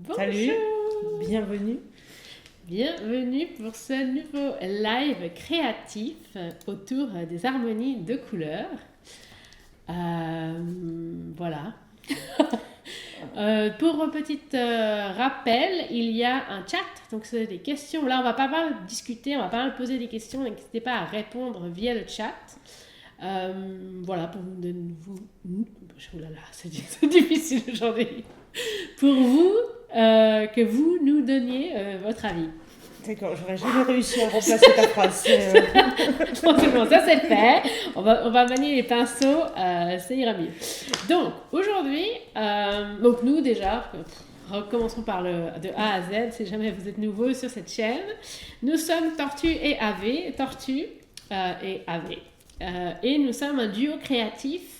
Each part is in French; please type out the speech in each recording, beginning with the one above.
Bonjour. Salut, bienvenue. Bienvenue pour ce nouveau live créatif autour des harmonies de couleurs. Voilà. Pour un petit rappel, il y a un chat, donc c'est des questions. Là, on va pas mal discuter, on va pas mal poser des questions. N'hésitez pas à répondre via le chat. Voilà, pour oh là là, c'est difficile aujourd'hui. Pour vous, que vous nous donniez votre avis. D'accord, j'aurais jamais réussi à remplacer ta phrase. Bon, c'est bon, ça c'est fait. On va manier les pinceaux, ça ira mieux. Donc, aujourd'hui, donc nous déjà, recommençons par de A à Z, si jamais vous êtes nouveau sur cette chaîne. Nous sommes Tortue et Ave, et nous sommes un duo créatif.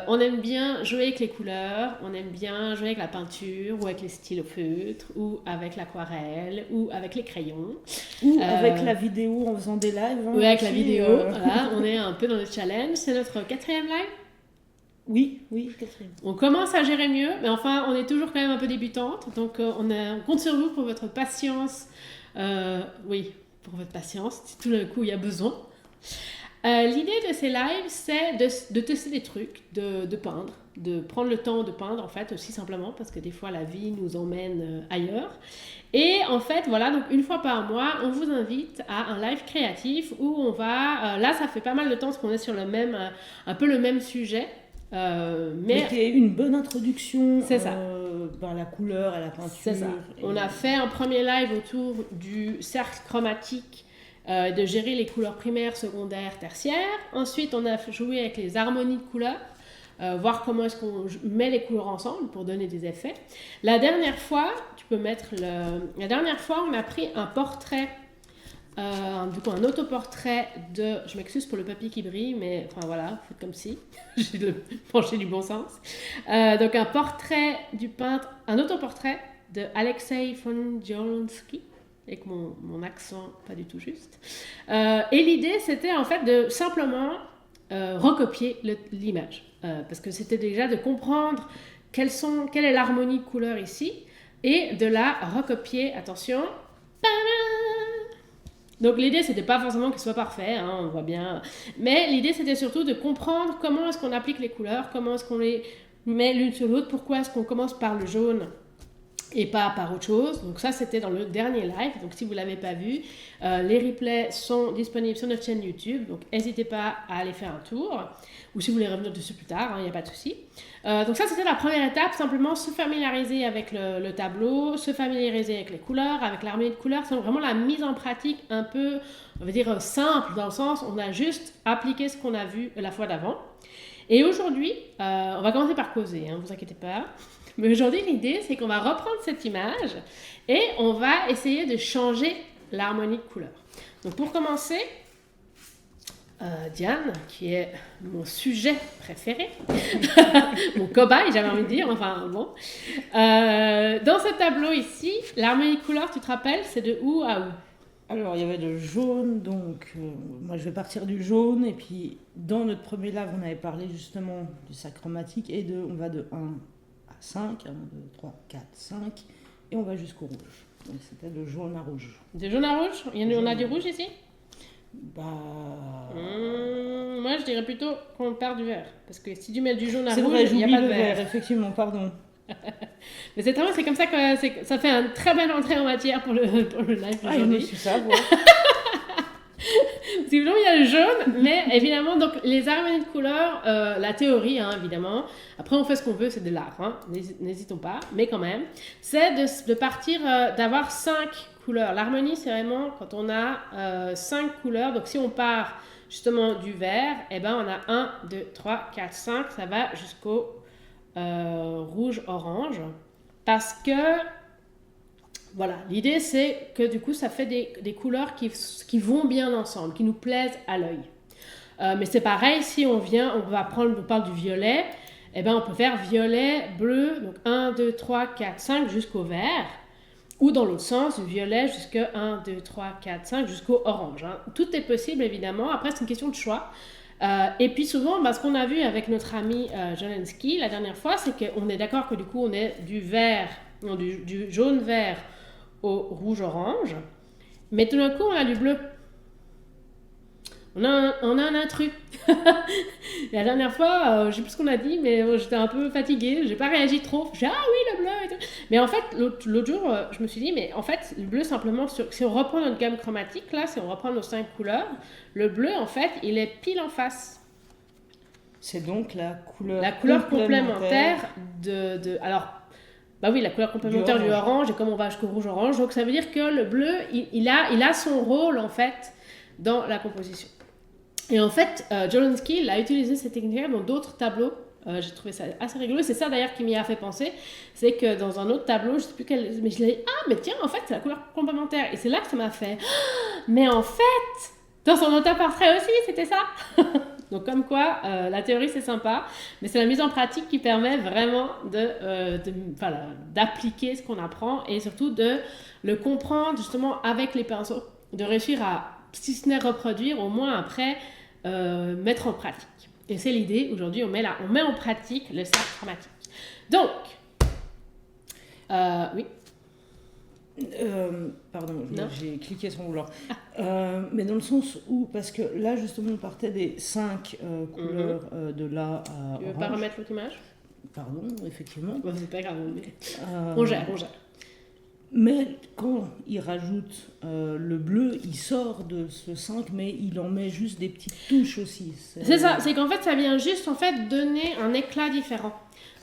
On aime bien jouer avec les couleurs, on aime bien jouer avec la peinture, ou avec les stylos feutres, ou avec l'aquarelle, ou avec les crayons. Ou avec la vidéo en faisant des lives. Ou avec la vidéo, voilà, on est un peu dans le challenge. C'est notre 4e live. Oui, 4e. On commence à gérer mieux, mais enfin, on est toujours quand même un peu débutante. Donc, on compte sur vous pour votre patience. Pour votre patience, si tout d'un coup il y a besoin. L'idée de ces lives, c'est de tester des trucs, de peindre, de prendre le temps de peindre, en fait, aussi simplement, parce que des fois, la vie nous emmène ailleurs. Et en fait, voilà, donc une fois par mois, on vous invite à un live créatif où on va... là, ça fait pas mal de temps parce qu'on est sur un peu le même sujet. Mais qui est une bonne introduction c'est ça. À la couleur, à la peinture. C'est ça. On a fait un premier live autour du cercle chromatique, de gérer les couleurs primaires, secondaires, tertiaires. Ensuite, on a joué avec les harmonies de couleurs, voir comment est-ce qu'on met les couleurs ensemble pour donner des effets. La dernière fois, on a pris un portrait, un autoportrait de... Je m'excuse pour le papier qui brille, mais enfin voilà, faites comme si. J'ai le penché du bon sens. Donc un portrait du peintre, un autoportrait de Alexei Fonjolonsky, avec mon accent pas du tout juste. Et l'idée, c'était en fait de simplement recopier l'image. Parce que c'était déjà de comprendre quelle est l'harmonie de couleurs ici, et de la recopier, attention. Donc l'idée, c'était pas forcément qu'il soit parfait, hein, on voit bien. Mais l'idée, c'était surtout de comprendre comment est-ce qu'on applique les couleurs, comment est-ce qu'on les met l'une sur l'autre, pourquoi est-ce qu'on commence par le jaune et pas par autre chose. Donc ça, c'était dans le dernier live. Donc si vous ne l'avez pas vu, les replays sont disponibles sur notre chaîne YouTube. Donc n'hésitez pas à aller faire un tour. Ou si vous voulez revenir dessus plus tard, il n'y a pas de souci. Donc ça, c'était la première étape. Simplement se familiariser avec le tableau, se familiariser avec les couleurs, avec l'harmonie de couleurs. C'est vraiment la mise en pratique un peu, on va dire, simple, dans le sens on a juste appliqué ce qu'on a vu la fois d'avant. Et aujourd'hui, on va commencer par causer, ne vous inquiétez pas. Mais aujourd'hui, l'idée, c'est qu'on va reprendre cette image et on va essayer de changer l'harmonie de couleurs. Donc pour commencer, Diane, qui est mon sujet préféré, mon cobaye, j'avais envie de dire, enfin bon. Dans ce tableau ici, l'harmonie de couleurs, tu te rappelles, c'est de où à où? Alors, il y avait le jaune, donc moi je vais partir du jaune. Et puis, dans notre premier live, on avait parlé justement du cercle chromatique et on va de 1 à 5, 1, 2, 3, 4, 5, et on va jusqu'au rouge. Donc c'était de jaune à rouge. De jaune à rouge? On a du rouge ici? Moi je dirais plutôt qu'on part du vert. Parce que si tu mets du jaune à rouge, il n'y a pas de vert. Effectivement, pardon. Mais c'est très bien, c'est comme ça que ça fait une très belle entrée en matière pour le live aujourd'hui. C'est ça, voilà. Sinon, il y a le jaune, mais évidemment, donc les harmonies de couleurs, la théorie, évidemment. Après, on fait ce qu'on veut, c'est de l'art, n'hésitons pas, mais quand même, c'est de partir, d'avoir 5 couleurs. L'harmonie, c'est vraiment quand on a 5 couleurs. Donc, si on part justement du vert, on a 1, 2, 3, 4, 5, ça va jusqu'au rouge-orange. Parce que voilà, l'idée c'est que du coup ça fait des couleurs qui vont bien ensemble, qui nous plaisent à l'œil. Mais c'est pareil, si on parle du violet, on peut faire violet, bleu, donc 1, 2, 3, 4, 5 jusqu'au vert, ou dans l'autre sens, du violet jusqu'à 1, 2, 3, 4, 5 jusqu'au orange. Tout est possible évidemment, après c'est une question de choix. Et puis souvent, ce qu'on a vu avec notre ami Jolensky la dernière fois, c'est qu'on est d'accord que du coup on est du vert donc du jaune-vert au rouge-orange, mais tout d'un coup, on a du bleu. On a un intrus. La dernière fois, je sais plus ce qu'on a dit, mais j'étais un peu fatiguée, j'ai pas réagi trop. J'ai dit, ah oui, le bleu et tout. Mais en fait, l'autre jour, je me suis dit, mais en fait, le bleu, simplement, si on reprend notre gamme chromatique, là, si on reprend nos 5 couleurs, le bleu, en fait, il est pile en face. C'est donc la couleur complémentaire de alors, bah oui, la couleur complémentaire du orange, et comme on va jusqu'au rouge-orange, donc ça veut dire que le bleu, il a son rôle, en fait, dans la composition. Et en fait, Jolensky, il a utilisé cette technique dans d'autres tableaux. J'ai trouvé ça assez rigolo. C'est ça d'ailleurs qui m'y a fait penser. C'est que dans un autre tableau, je ne sais plus quel. Mais je l'ai dit, mais tiens, en fait, c'est la couleur complémentaire. Et c'est là que ça m'a fait. Mais en fait, dans son autoportrait aussi, c'était ça. Donc, comme quoi, la théorie, c'est sympa. Mais c'est la mise en pratique qui permet vraiment d'appliquer ce qu'on apprend et surtout de le comprendre justement avec les pinceaux. De réussir à, si ce n'est reproduire, au moins après mettre en pratique. Et c'est l'idée, aujourd'hui, on met en pratique le cercle chromatique. Donc, oui. Pardon, j'ai cliqué sur mon blanc. Mais dans le sens où, parce que là, justement, on partait des 5 couleurs de là à Tu veux pas remettre l'autre image ? Pardon, effectivement. Bon, c'est pas grave, mais on gère. Mais quand il rajoute le bleu, il sort de ce 5, mais il en met juste des petites touches aussi. C'est ça, c'est qu'en fait, ça vient juste en fait donner un éclat différent.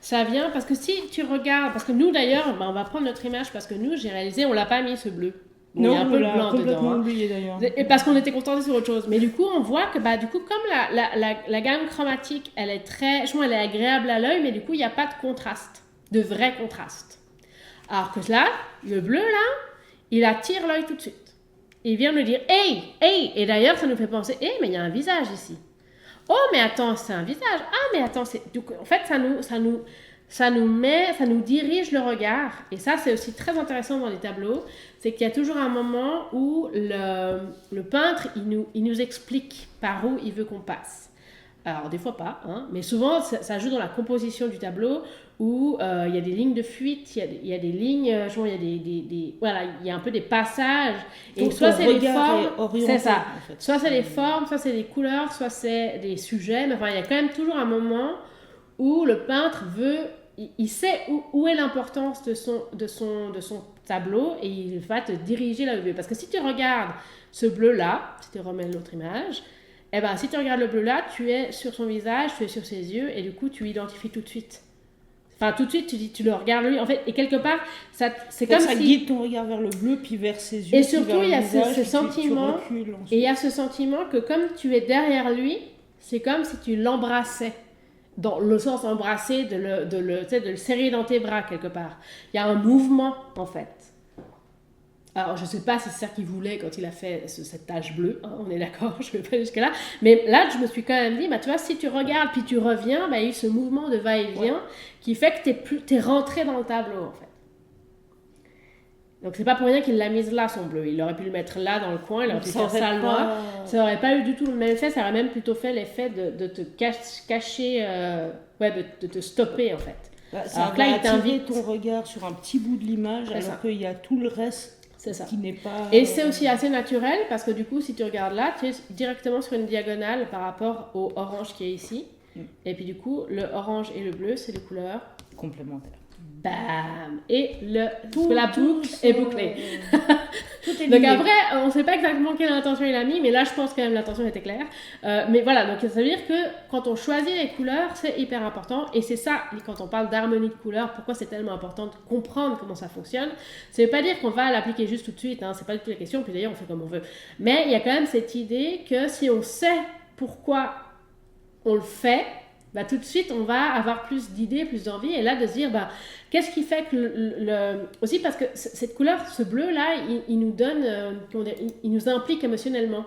Ça vient, parce que si tu regardes, parce que nous d'ailleurs, on va prendre notre image, parce que nous, j'ai réalisé, on l'a pas mis ce bleu. Bon, non, il y a un peu de blanc complètement dedans. Oublié, d'ailleurs. Et parce qu'on était contentés sur autre chose. Mais du coup, on voit que comme la gamme chromatique, elle est elle est agréable à l'œil, mais du coup, il n'y a pas de contraste, de vrai contraste. Alors que là, le bleu, là, il attire l'œil tout de suite. Il vient nous dire « Hey, hey !» Et d'ailleurs, ça nous fait penser « Hey, mais il y a un visage ici. » Oh, mais attends, c'est un visage. Ah, mais attends, c'est... Donc, en fait, ça nous dirige le regard. Et ça, c'est aussi très intéressant dans les tableaux. C'est qu'il y a toujours un moment où le peintre, il nous explique par où il veut qu'on passe. Alors, des fois pas, hein, mais souvent, ça joue dans la composition du tableau où il y a des lignes de fuite, il y a des lignes, voilà, il y a un peu des passages. Et donc, soit c'est les formes, orienté, c'est ça. En fait. Soit c'est les formes, soit c'est les couleurs, soit c'est des sujets. Mais enfin, il y a quand même toujours un moment où le peintre il sait où est l'importance de son tableau et il va te diriger là où il veut. Parce que si tu regardes ce bleu-là, si tu remets l'autre image, eh ben, si tu regardes le bleu là, tu es sur son visage, tu es sur ses yeux, et du coup, tu identifies tout de suite. Enfin, tout de suite, tu le regardes lui. En fait, et quelque part, c'est comme ça si... guide ton regard vers le bleu, puis vers ses yeux. Et surtout, il y a ce sentiment, et il y a ce sentiment que comme tu es derrière lui, c'est comme si tu l'embrassais. Dans le sens embrasser, de le serrer dans tes bras, quelque part. Il y a un mouvement, en fait. Alors, je ne sais pas si c'est ça qu'il voulait quand il a fait cette tache bleue, hein, on est d'accord, je ne vais pas jusque-là. Mais là, je me suis quand même dit, tu vois, si tu regardes puis tu reviens, il y a eu ce mouvement de va-et-vient qui fait que tu es rentré dans le tableau, en fait. Donc, c'est pas pour rien qu'il l'a mise là, son bleu. Il aurait pu le mettre là, dans le coin, il aurait pu faire ça loin. Ça n'aurait pas eu du tout le même effet, ça aurait même plutôt fait l'effet de te cacher, de te stopper, en fait. Ça va attirer ton regard sur un petit bout de l'image, alors qu'il y a tout le reste. C'est ça. Qui n'est pas... Et c'est aussi assez naturel parce que du coup, si tu regardes là, tu es directement sur une diagonale par rapport au orange qui est ici. Et puis du coup, le orange et le bleu, c'est des couleurs complémentaires. Bam! Et la boucle est bouclée. Tout est donc après, on ne sait pas exactement quelle intention il a mis, mais là, je pense quand même l'intention était claire. Mais voilà, donc ça veut dire que quand on choisit les couleurs, c'est hyper important. Et c'est ça, quand on parle d'harmonie de couleurs, pourquoi c'est tellement important de comprendre comment ça fonctionne. Ça ne veut pas dire qu'on va l'appliquer juste tout de suite, hein, c'est pas du tout la question, puis d'ailleurs, on fait comme on veut. Mais il y a quand même cette idée que si on sait pourquoi on le fait, tout de suite, on va avoir plus d'idées, plus d'envie, et là, de se dire, qu'est-ce qui fait que aussi parce que cette couleur, ce bleu-là, il nous donne, il nous implique émotionnellement.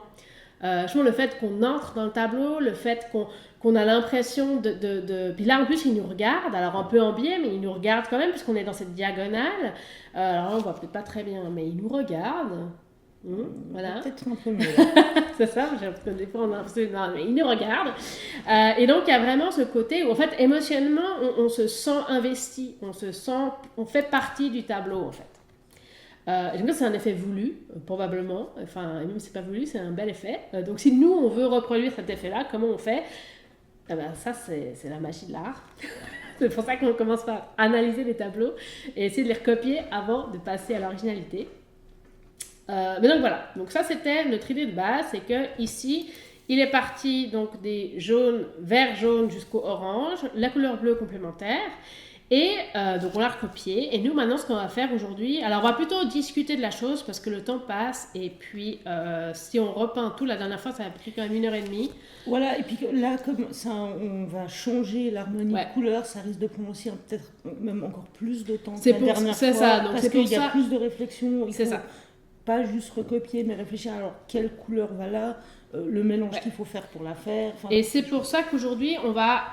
Le fait qu'on entre dans le tableau, le fait qu'on a l'impression Puis là, en plus, il nous regarde, alors un peu en biais, mais il nous regarde quand même, puisqu'on est dans cette diagonale. Alors là, on voit peut-être pas très bien, mais il nous regarde. Voilà. Peut-être un peu mieux. Là. C'est ça, parce que des fois on a l'impression, non, mais il nous regarde. Et donc il y a vraiment ce côté où en fait émotionnellement on se sent investi, on fait partie du tableau en fait. Je pense que c'est un effet voulu, probablement. Enfin, même si c'est pas voulu, c'est un bel effet. Donc si nous on veut reproduire cet effet-là, comment on fait? Ça c'est la magie de l'art. C'est pour ça qu'on commence par analyser les tableaux et essayer de les recopier avant de passer à l'originalité. Mais donc voilà, donc ça c'était notre idée de base, c'est que ici il est parti donc des jaunes, vert jaune jusqu'au orange, la couleur bleue complémentaire, et donc on l'a recopié. Et nous maintenant ce qu'on va faire aujourd'hui, alors on va plutôt discuter de la chose parce que le temps passe, et puis si on repeint tout, la dernière fois ça a pris quand même 1h30. Voilà, et puis là comme ça on va changer l'harmonie de couleurs, ça risque de prendre aussi peut-être même encore plus de temps que la dernière fois. Ça, donc parce qu'il y a plus de réflexion. C'est ça. Pas juste recopier, mais réfléchir alors quelle couleur va là, le mélange qu'il faut faire pour la faire. Et c'est pour ça qu'aujourd'hui on va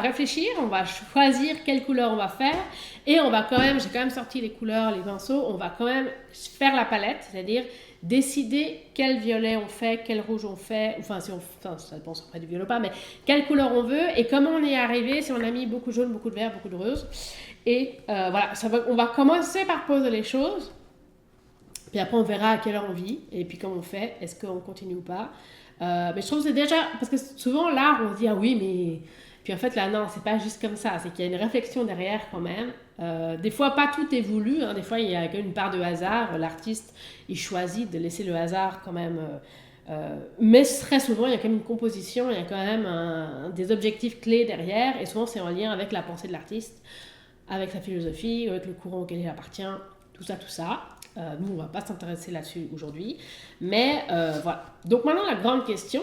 réfléchir, on va choisir quelle couleur on va faire, et j'ai quand même sorti les couleurs, les pinceaux, on va quand même faire la palette, c'est-à-dire décider quel violet on fait, quel rouge on fait, ça dépend si on fait du violet ou pas, mais quelle couleur on veut et comment on y est arrivé, si on a mis beaucoup de jaune, beaucoup de vert, beaucoup de rose. Et voilà, on va commencer par poser les choses. Puis après, on verra à quelle heure on vit et puis comment on fait, est-ce qu'on continue ou pas. Mais je trouve que c'est déjà... Parce que souvent, l'art, on se dit, ah oui, mais... Puis en fait, là, non, c'est pas juste comme ça. C'est qu'il y a une réflexion derrière quand même. Des fois, pas tout est voulu. Hein. Des fois, il y a quand même une part de hasard. L'artiste, il choisit de laisser le hasard quand même... mais très souvent, il y a quand même une composition. Il y a quand même des objectifs clés derrière. Et souvent, c'est en lien avec la pensée de l'artiste, avec sa philosophie, avec le courant auquel il appartient. Tout ça. Nous, on ne va pas s'intéresser là-dessus aujourd'hui. Mais voilà. Donc maintenant, la grande question.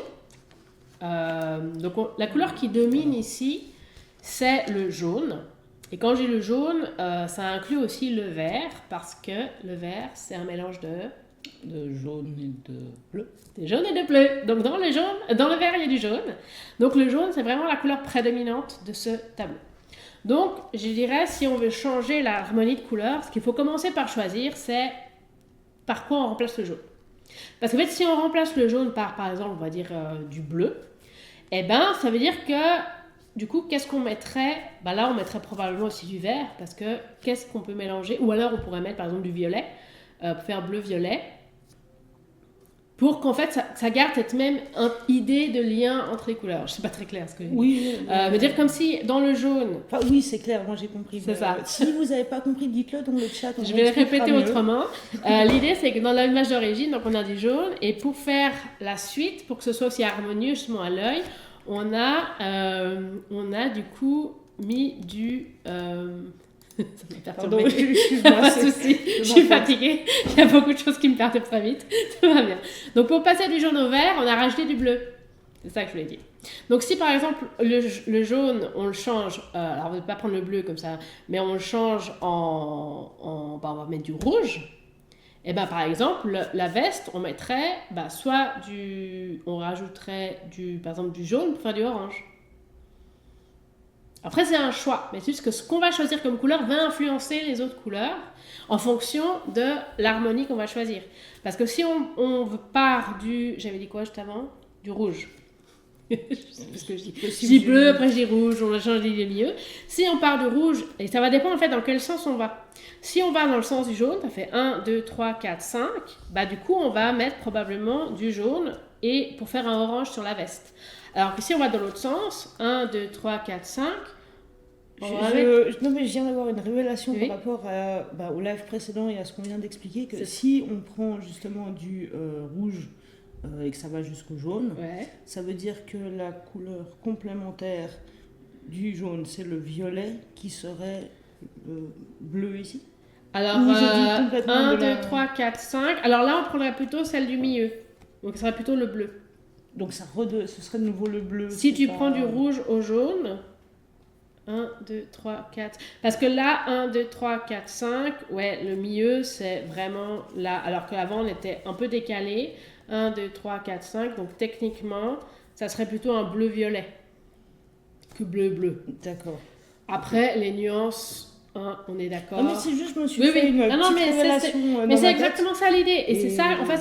La couleur qui domine ici, c'est le jaune. Et quand j'ai le jaune, ça inclut aussi le vert, parce que le vert, c'est un mélange de jaune et de bleu. De jaune et de bleu. Donc dans le vert, il y a du jaune. Donc le jaune, c'est vraiment la couleur prédominante de ce tableau. Donc, je dirais, si on veut changer l'harmonie de couleurs, ce qu'il faut commencer par choisir, c'est par quoi on remplace le jaune. Parce qu'en fait, si on remplace le jaune par exemple, on va dire du bleu, eh ben, ça veut dire que, du coup, qu'est-ce qu'on mettrait? Là, on mettrait probablement aussi du vert, parce que qu'est-ce qu'on peut mélanger? Ou alors, on pourrait mettre, par exemple, du violet, pour faire bleu-violet, pour qu'en fait, ça garde cette même idée de lien entre les couleurs. Je ne sais pas très clair ce que je dis. Oui. Veut dire comme si, dans le jaune... Enfin, oui, c'est clair, moi j'ai compris. C'est ça. Si vous n'avez pas compris, dites-le dans le chat. Je vais le répéter autrement. L'idée, c'est que dans l'image d'origine, donc on a du jaune, et pour faire la suite, pour que ce soit aussi harmonieux justement à l'œil, on a du coup mis du... Ça me perturbe. Pardon, je suis fatiguée. Il y a beaucoup de choses qui me perturbent très vite. Tout va bien. Donc pour passer du jaune au vert, on a rajouté du bleu. C'est ça que je voulais dire. Donc si par exemple le jaune, on le change, alors on ne va pas prendre le bleu comme ça, mais on le change on va mettre du rouge. Et par exemple, la veste, on mettrait on rajouterait par exemple du jaune pour faire du orange. Après, c'est un choix, mais c'est juste que ce qu'on va choisir comme couleur va influencer les autres couleurs en fonction de l'harmonie qu'on va choisir. Parce que si on part j'avais dit quoi juste avant? Du rouge. Je sais plus ce que je dis. Je dis bleu, après je dis rouge, on a changé les milieux. Si on part du rouge, et ça va dépendre en fait dans quel sens on va. Si on va dans le sens du jaune, ça fait 1, 2, 3, 4, 5, du coup on va mettre probablement du jaune et pour faire un orange sur la veste. Alors que si on va dans l'autre sens, 1, 2, 3, 4, 5, non mais je viens d'avoir une révélation par rapport au live précédent et à ce qu'on vient d'expliquer, que si on prend justement du rouge et que ça va jusqu'au jaune, ça veut dire que la couleur complémentaire du jaune, c'est le violet qui serait bleu ici. Alors 1, 2, 3, 4, 5, alors là on prendrait plutôt celle du milieu, donc ce serait plutôt le bleu. Donc ce serait de nouveau le bleu. Si tu prends du rouge au jaune, 1, 2, 3, 4. Parce que là, 1, 2, 3, 4, 5, le milieu, c'est vraiment là. Alors qu'avant, on était un peu décalé. 1, 2, 3, 4, 5. Donc techniquement, ça serait plutôt un bleu-violet que bleu-bleu. D'accord. Après, les nuances Hein, on est d'accord. Non, mais c'est juste, je me suis Oui, fait oui. une Non, non, petite mais révélation dans mais c'est ma tête. exactement ça l'idée. Et c'est Et- ça, en fait,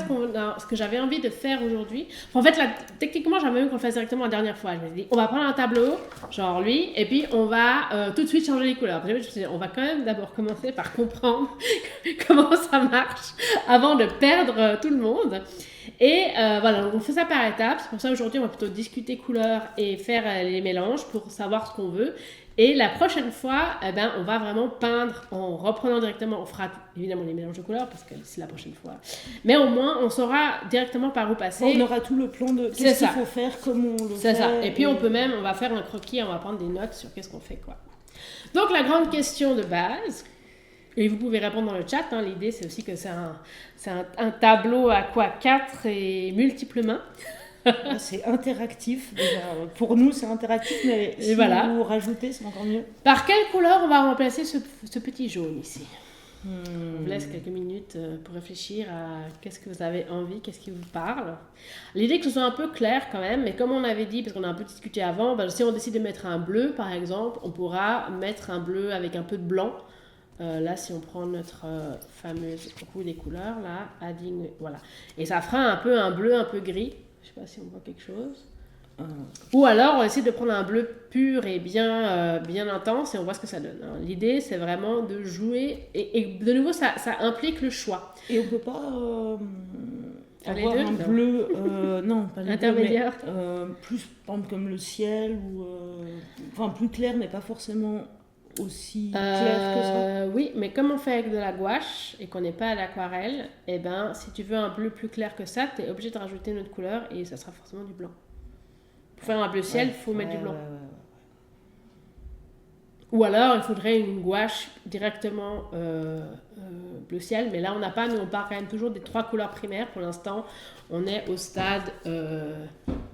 ce que j'avais envie de faire aujourd'hui. En fait, là, techniquement, j'avais même qu'on le fasse directement la dernière fois. Je me suis dit, on va prendre un tableau, genre lui, et puis on va tout de suite changer les couleurs. Puis, je me suis dit, on va quand même d'abord commencer par comprendre comment ça marche avant de perdre tout le monde. Et voilà, donc on fait ça par étapes. C'est pour ça aujourd'hui, on va plutôt discuter couleurs et faire les mélanges pour savoir ce qu'on veut. Et la prochaine fois, eh ben, on va vraiment peindre en reprenant directement. On fera évidemment les mélanges de couleurs parce que c'est la prochaine fois. Mais au moins, on saura directement par où passer. On aura tout le plan de C'est qu'est-ce ça. qu'il faut faire, comment on le C'est fait. ça. Et puis on va faire un croquis, on va prendre des notes sur qu'est-ce qu'on fait, quoi. Donc la grande question de base, et vous pouvez répondre dans le chat, hein, l'idée c'est aussi que c'est un tableau à quoi 4 et multiples mains. Ah, c'est interactif déjà. Pour nous, c'est interactif, mais si voilà. vous rajoutez, c'est encore mieux. Par quelle couleur on va remplacer ce petit jaune ici? On vous laisse quelques minutes pour réfléchir à qu'est-ce que vous avez envie, qu'est-ce qui vous parle. L'idée que ce soit un peu clair quand même, mais comme on avait dit, parce qu'on a un peu discuté avant, ben, si on décide de mettre un bleu par exemple, on pourra mettre un bleu avec un peu de blanc. Là, si on prend notre fameuse roue des couleurs, là, adding, voilà. Et ça fera un peu un bleu un peu gris. Je sais pas si on voit quelque chose. Ou alors, on essaie de prendre un bleu pur et bien intense et on voit ce que ça donne. Hein. L'idée, c'est vraiment de jouer. Et de nouveau, ça implique le choix. Et on peut pas Les avoir deux, un non. bleu, non, pas les Intermédiaire. deux, mais, plus par exemple, comme le ciel, ou enfin plus clair, mais pas forcément aussi clair que ça. Oui, mais comme on fait avec de la gouache et qu'on n'est pas à l'aquarelle, eh ben, si tu veux un bleu plus clair que ça, tu es obligé de rajouter une autre couleur et ça sera forcément du blanc. Pour faire un bleu ciel, il faut mettre du blanc. Ouais. Ou alors, il faudrait une gouache directement bleu ciel, mais là, on n'a pas, nous, on part quand même toujours des 3 couleurs primaires. Pour l'instant, on est au stade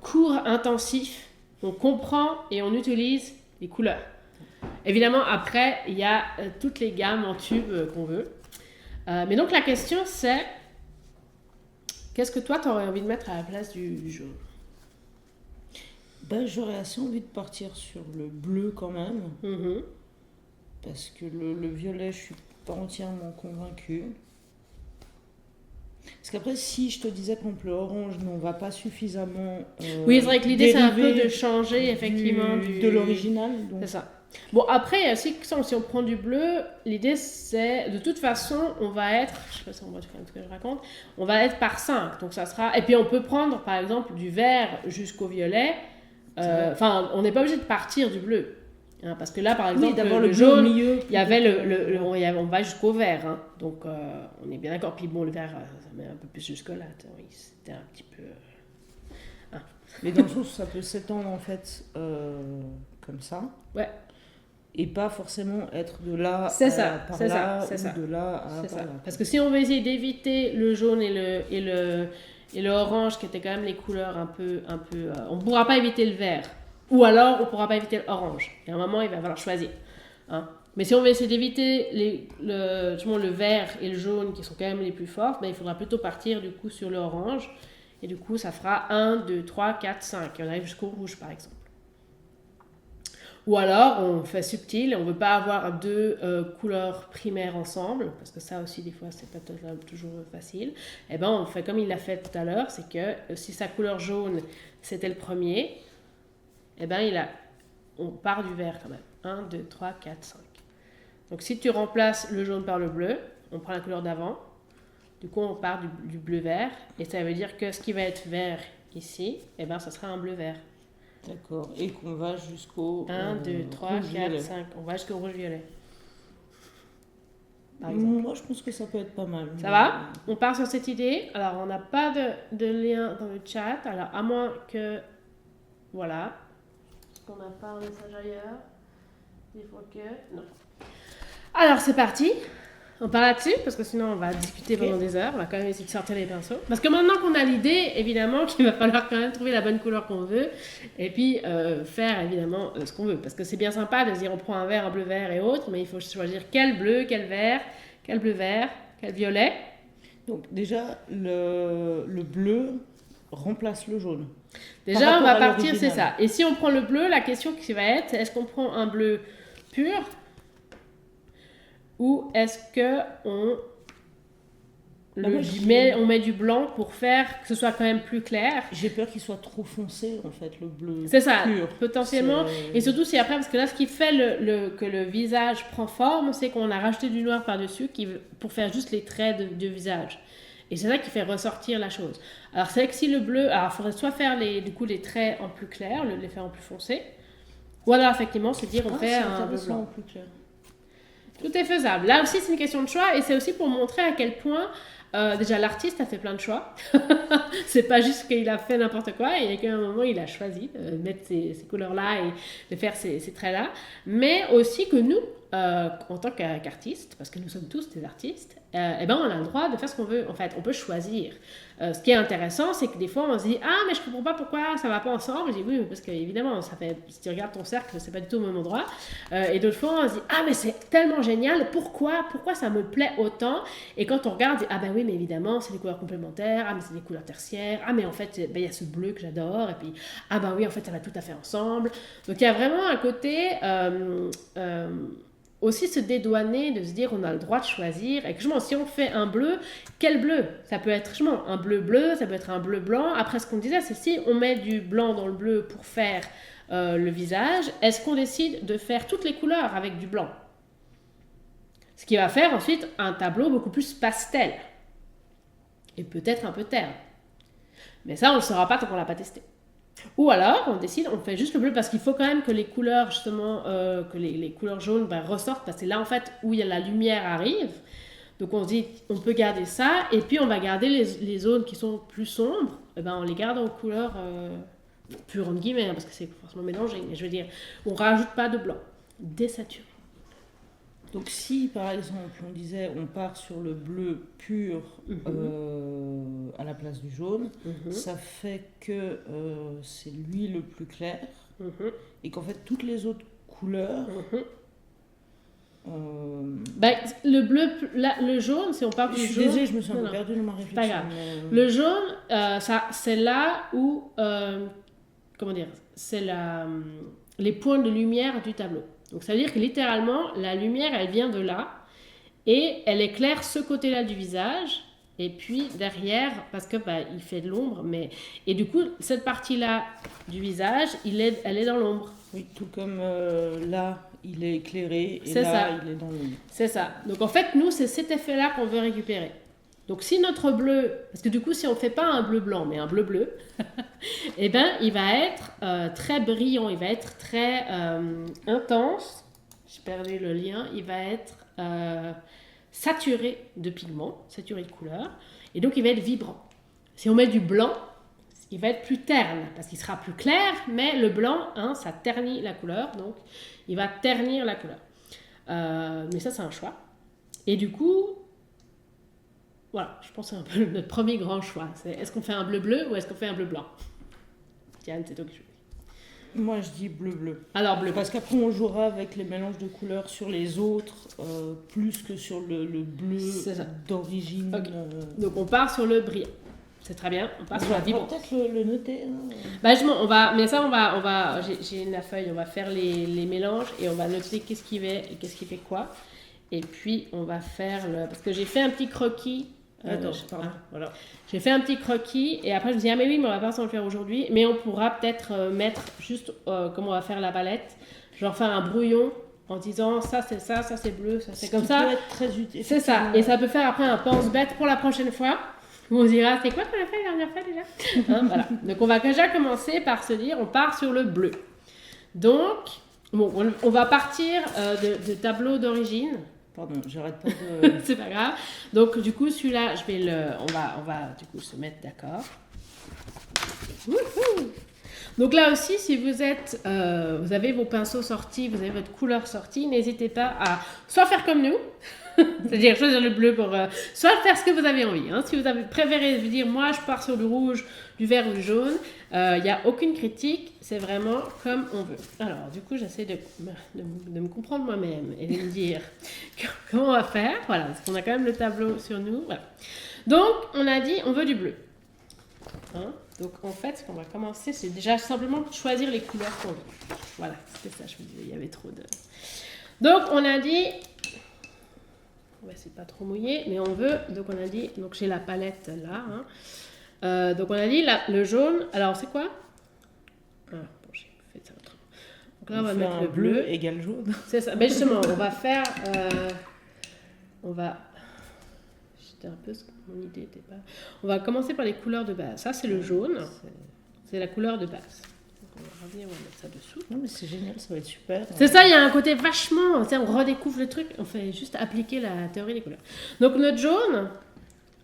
court intensif. On comprend et on utilise les couleurs. Évidemment, après, il y a toutes les gammes en tubes qu'on veut. Mais donc, la question, c'est qu'est-ce que toi, tu aurais envie de mettre à la place du jaune? Ben, j'aurais assez envie de partir sur le bleu quand même, parce que le violet, je suis pas entièrement convaincue. Parce qu'après, si je te disais par exemple l'orange, mais on va pas suffisamment. Oui, c'est vrai que l'idée, c'est un peu dériver de changer effectivement de l'original. Donc. C'est ça. Bon, après, il y a aussi que si on prend du bleu, l'idée c'est, de toute façon, on va être, je sais pas si on voit ce que je raconte, on va être par 5. Donc ça sera, et puis on peut prendre par exemple du vert jusqu'au violet. Enfin, on n'est pas obligé de partir du bleu. Hein, parce que là, par exemple, d'abord le jaune, au milieu, il y avait on va jusqu'au vert. Hein, donc, on est bien d'accord. Puis bon, le vert, ça met un peu plus jusque-là. Oui, c'était un petit peu... Mais dans le sens où ça peut s'étendre en fait comme ça. Ouais. Et pas forcément être de là c'est ça, par c'est là, ça, c'est ça. de là à C'est par ça. là. Parce que si on veut essayer d'éviter le jaune et le orange, qui étaient quand même les couleurs un peu on ne pourra pas éviter le vert. Ou alors, on ne pourra pas éviter l'orange. Et à un moment, il va falloir choisir. Hein. Mais si on veut essayer d'éviter le vert et le jaune, qui sont quand même les plus forts, ben, il faudra plutôt partir du coup sur l'orange. Et du coup, ça fera 1, 2, 3, 4, 5. Et on arrive jusqu'au rouge, par exemple. Ou alors, on fait subtil, on ne veut pas avoir 2 couleurs primaires ensemble, parce que ça aussi, des fois, c'est pas toujours facile. Et ben, on fait comme il l'a fait tout à l'heure, c'est que si sa couleur jaune, c'était le premier, et ben, on part du vert quand même. 1, 2, 3, 4, 5. Donc, si tu remplaces le jaune par le bleu, on prend la couleur d'avant. Du coup, on part du bleu-vert. Et ça veut dire que ce qui va être vert ici, et ben, ça sera un bleu-vert. D'accord. Et qu'on va jusqu'au 1, 2, 3, 4, 5. On va jusqu'au rouge-violet. Moi, je pense que ça peut être pas mal. Ça va? On part sur cette idée. Alors, on n'a pas de lien dans le chat. Alors, à moins que... Voilà. Est-ce qu'on n'a pas un message ailleurs? Il faut que... Non. Alors, c'est parti. On part là-dessus, parce que sinon on va discuter pendant des heures. On va quand même essayer de sortir les pinceaux. Parce que maintenant qu'on a l'idée, évidemment, qu'il va falloir quand même trouver la bonne couleur qu'on veut. Et puis faire évidemment ce qu'on veut. Parce que c'est bien sympa de se dire on prend un vert, un bleu-vert et autres, mais il faut choisir quel bleu, quel vert, quel bleu-vert, quel violet. Donc déjà, le bleu remplace le jaune. Déjà, on va partir, c'est ça. Et si on prend le bleu, la question qui va être, est-ce qu'on prend un bleu pur ou est-ce que moi, on met du blanc pour faire que ce soit quand même plus clair? J'ai peur qu'il soit trop foncé, en fait, le bleu C'est ça, pur. potentiellement. Et surtout si après, parce que là, ce qui fait que le visage prend forme, c'est qu'on a rajouté du noir par-dessus pour faire juste les traits de visage. Et c'est ça qui fait ressortir la chose. Alors, c'est vrai que si le bleu... Alors, il faudrait soit faire les traits en plus clair, les faire en plus foncé, ou alors, effectivement, se dire on fait un bleu blanc. Plus clair. Tout est faisable. Là aussi, c'est une question de choix, et c'est aussi pour montrer à quel point... déjà, l'artiste a fait plein de choix. C'est pas juste qu'il a fait n'importe quoi. Il y a qu'à un moment, il a choisi de mettre ces couleurs-là et de faire ces traits-là. Mais aussi que nous, en tant qu'artistes, parce que nous sommes tous des artistes, eh ben, on a le droit de faire ce qu'on veut. En fait, on peut choisir. Ce qui est intéressant, c'est que des fois, on se dit « Ah, mais je comprends pas pourquoi ça va pas ensemble. » Je dis « Oui, parce qu'évidemment, si tu regardes ton cercle, c'est pas du tout au même endroit. » Et d'autres fois, on se dit « Ah, mais c'est tellement génial. Pourquoi ça me plaît autant ?» Et quand on regarde, on dit « Ah, ben oui, mais évidemment, c'est des couleurs complémentaires. Ah, mais c'est des couleurs tertiaires. Ah, mais en fait, il y a ce bleu que j'adore. Et puis, ah, ben oui, en fait, ça va tout à fait ensemble. » Donc, il y a vraiment un côté... aussi se dédouaner, de se dire on a le droit de choisir, et que si on fait un bleu, quel bleu? Ça peut être un bleu, ça peut être un bleu blanc. Après, ce qu'on disait, c'est si on met du blanc dans le bleu pour faire le visage, est-ce qu'on décide de faire toutes les couleurs avec du blanc? Ce qui va faire ensuite un tableau beaucoup plus pastel, et peut-être un peu terne. Mais ça, on ne le saura pas tant qu'on ne l'a pas testé. Ou alors, on décide, on fait juste le bleu parce qu'il faut quand même que les couleurs, justement, que les couleurs jaunes ressortent, parce que c'est là, en fait, où la lumière arrive. Donc, on se dit, on peut garder ça, et puis on va garder les zones qui sont plus sombres, et ben, on les garde en couleur pure, entre guillemets, parce que c'est forcément mélangé. Mais je veux dire, on ne rajoute pas de blanc, désaturé. Donc si par exemple on disait on part sur le bleu pur à la place du jaune, ça fait que c'est lui le plus clair et qu'en fait toutes les autres couleurs... le bleu, le jaune, si on part du jaune... Je suis désolée, je me suis un peu perdue dans ma réflexion. Pas grave. Le jaune, c'est là où... comment dire? C'est les points de lumière du tableau. Donc ça veut dire que littéralement, la lumière, elle vient de là et elle éclaire ce côté-là du visage. Et puis derrière, parce que il fait de l'ombre, et du coup, cette partie-là du visage, elle est dans l'ombre. Oui, tout comme là, il est éclairé et il est dans l'ombre. C'est ça. Donc en fait, nous, c'est cet effet-là qu'on veut récupérer. Donc si notre bleu, parce que du coup si on ne fait pas un bleu blanc mais un bleu bleu, eh ben il va être très brillant, il va être très intense, j'ai perdu le lien, il va être saturé de pigments, saturé de couleurs, et donc il va être vibrant. Si on met du blanc, il va être plus terne, parce qu'il sera plus clair, mais le blanc, ça ternit la couleur, donc il va ternir la couleur. Mais ça c'est un choix. Et du coup... Voilà, je pense que c'est un peu notre premier grand choix. C'est est-ce qu'on fait un bleu-bleu ou est-ce qu'on fait un bleu-blanc? Diane, c'est toi qui choisis. Moi, je dis bleu-bleu. Alors, bleu. Parce qu'après, on jouera avec les mélanges de couleurs sur les autres, plus que sur le bleu d'origine. Okay. Donc, on part sur le brillant. C'est très bien. On part sur la vibrance. On va peut-être le noter. Mais ça, j'ai la feuille. On va faire les mélanges et on va noter qu'est-ce qui fait et qu'est-ce qui fait quoi. Et puis, on va faire parce que j'ai fait un petit croquis. Voilà. J'ai fait un petit croquis et après je me dis mais oui, mais on va pas s'en le faire aujourd'hui, mais on pourra peut-être mettre juste comme on va faire la palette, genre faire un brouillon en disant ça c'est ça, ça c'est bleu, ça c'est comme ça. Ça peut être très utile. C'est ça, et ça peut faire après un pense-bête pour la prochaine fois. On se dira c'est quoi qu'on a fait la dernière fois déjà. Voilà. Donc on va déjà commencer par se dire on part sur le bleu. Donc on va partir de tableau d'origine. Pardon, j'arrête pas de... C'est pas grave. Donc, du coup, celui-là, on va du coup se mettre d'accord. Donc là aussi, si vous avez vos pinceaux sortis, vous avez votre couleur sortie, n'hésitez pas à soit faire comme nous, c'est-à-dire choisir le bleu pour... soit faire ce que vous avez envie. Si vous avez préféré vous dire, moi, je pars sur le rouge, du vert ou du jaune, il n'y a aucune critique, c'est vraiment comme on veut. Alors, du coup, j'essaie de me comprendre moi-même et de me dire comment on va faire. Voilà, parce qu'on a quand même le tableau sur nous. Voilà. Donc, on a dit, on veut du bleu. Donc, en fait, ce qu'on va commencer, c'est déjà simplement choisir les couleurs qu'on veut. Voilà, c'était ça, je me disais, il y avait trop de... Donc, on a dit... Ouais, c'est pas trop mouillé, mais on veut, donc on a dit, donc j'ai la palette là, donc on a dit le jaune, alors c'est quoi? Bon, j'ai fait ça autrement. Donc là on va mettre le bleu égale jaune. C'est ça, mais justement on va faire, j'étais un peu, mon idée n'était pas, on va commencer par les couleurs de base, ça c'est le jaune, c'est la couleur de base. On va revenir, on va mettre ça dessous. Non mais c'est génial, ça va être super. C'est ça, il y a un côté vachement, on redécouvre le truc, on fait juste appliquer la théorie des couleurs. Donc notre jaune,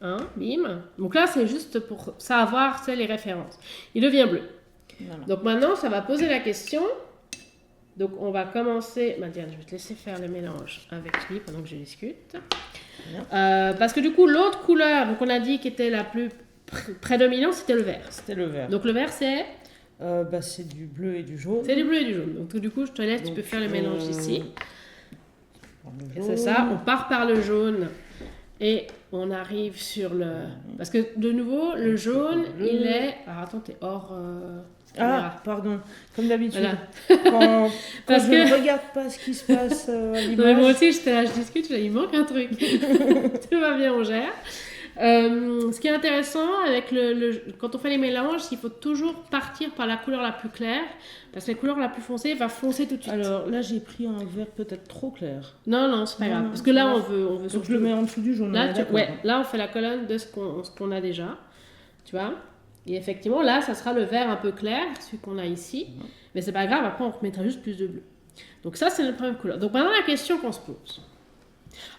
bim. Donc là c'est juste pour savoir les références. Il devient bleu. Voilà. Donc maintenant ça va poser la question. Donc on va commencer, tiens, je vais te laisser faire le mélange avec lui pendant que je discute. Parce que du coup l'autre couleur, donc on a dit qui était la plus prédominante, c'était le vert. C'était le vert. Donc le vert c'est c'est du bleu et du jaune. C'est du bleu et du jaune. Donc du coup, je te laisse, tu peux faire le mélange ici. C'est ça, on part par le jaune et on arrive sur le... Parce que de nouveau, le jaune, il est... Alors attends, t'es hors... pardon, comme d'habitude. Voilà. Quand je ne regarde pas ce qui se passe à l'image... Moi aussi, je discute, il manque un truc. Tout va bien, on gère. Ce qui est intéressant avec quand on fait les mélanges, il faut toujours partir par la couleur la plus claire parce que la couleur la plus foncée va foncer tout de suite. Alors là j'ai pris un vert peut-être trop clair. Non, c'est pas grave parce que là on veut donc surtout... je le mets en dessous du jaune. Là, là on fait la colonne de ce qu'on a déjà, tu vois. Et effectivement là ça sera le vert un peu clair, celui qu'on a ici, mais c'est pas grave, après on remettra juste plus de bleu. Donc ça c'est notre première couleur. Donc maintenant la question qu'on se pose.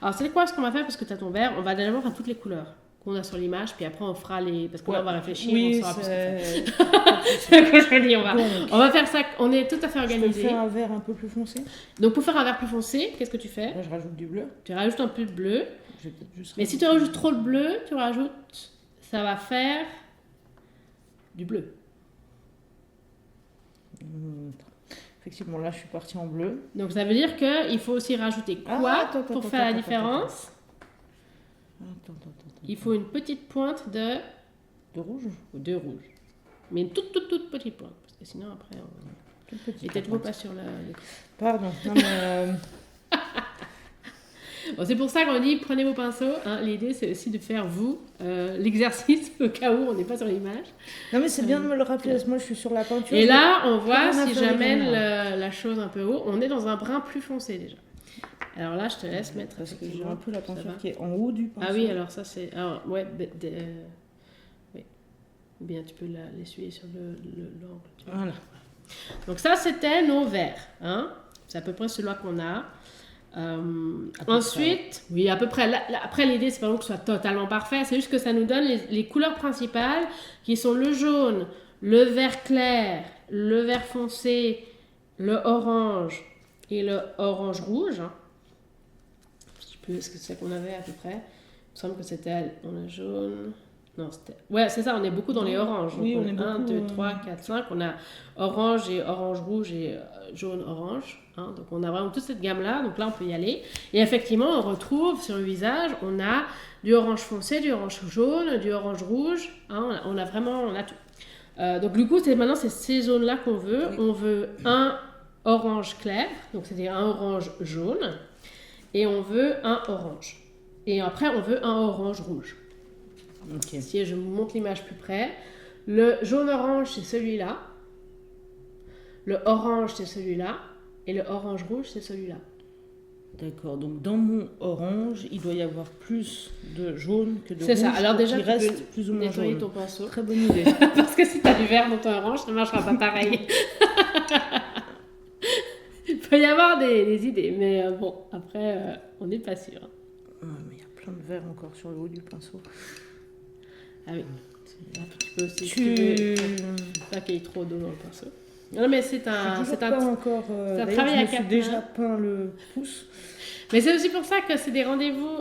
Alors c'est quoi ce qu'on va faire parce que tu as ton vert, on va d'abord faire toutes les couleurs qu'on a sur l'image, puis après on fera les... Parce que là on va réfléchir, on saura plus ce que je dis, on va faire ça, on est tout à fait organisé. Je peux faire un vert un peu plus foncé. Donc pour faire un vert plus foncé, qu'est-ce que tu fais? Là je rajoute du bleu. Tu rajoutes un peu de bleu. Juste mais si tu rajoutes trop de bleu, tu rajoutes... Ça va faire du bleu. Effectivement, là je suis partie en bleu. Donc ça veut dire qu'il faut aussi rajouter quoi pour faire la différence? Il faut une petite pointe de rouge ou de rouge. Mais une toute petite pointe. Parce que sinon après on... Et peut-être pas sur la... Pardon. Non, mais bon, c'est pour ça qu'on dit prenez vos pinceaux. L'idée c'est aussi de faire l'exercice au cas où on n'est pas sur l'image. Non mais c'est bien de me le rappeler. Moi je suis sur la peinture. Et là on voit si j'amène la chose un peu haut, on est dans un brun plus foncé déjà. Alors là, je te laisse mettre... Parce que j'ai un peu la peinture qui est en haut du pinceau. Ah oui, alors ça c'est... Alors, ouais, oui. Ou bien tu peux l'essuyer sur l'angle. Voilà. Donc ça, c'était nos verts. C'est à peu près celui-là qu'on a. Ensuite, oui, à peu près. Après, l'idée, c'est pas que ce soit totalement parfait. C'est juste que ça nous donne les couleurs principales qui sont le jaune, le vert clair, le vert foncé, le orange et le orange rouge. Ce que c'est qu'on avait à peu près. Il me semble que c'était on a jaune. Non, c'était. Ouais, c'est ça, on est beaucoup dans les oranges. Oui, donc on est beaucoup. 1, 2, 3, 4, 5. On a orange et orange rouge et jaune orange. Donc on a vraiment toute cette gamme-là. Donc là, on peut y aller. Et effectivement, on retrouve sur le visage, on a du orange foncé, du orange jaune, du orange rouge. On a vraiment, on a tout. Donc du coup, maintenant, c'est ces zones-là qu'on veut. Oui. On veut un orange clair, donc c'est-à-dire un orange jaune. Et on veut un orange. Et après, on veut un orange rouge. Okay. Si je vous montre l'image plus près, le jaune-orange, c'est celui-là. Le orange, c'est celui-là. Et le orange rouge, c'est celui-là. D'accord. Donc, dans mon orange, il doit y avoir plus de jaune que de rouge. C'est ça. Alors déjà, il reste plus ou moins nettoyer jaune. Ton pinceau. Très bonne idée. Parce que si tu as du vert dans ton orange, ça ne marchera pas pareil. Il peut y avoir des idées, mais bon, après, on n'est pas sûr. Mais il y a plein de verre encore sur le haut du pinceau. Ah oui. Tu peux aussi... Pas qu'il y ait trop d'eau dans le pinceau. Non, mais c'est un... C'est pas encore... c'est un travail à quatre mains. Je me suis déjà peint le pouce. Mais c'est aussi pour ça que c'est des rendez-vous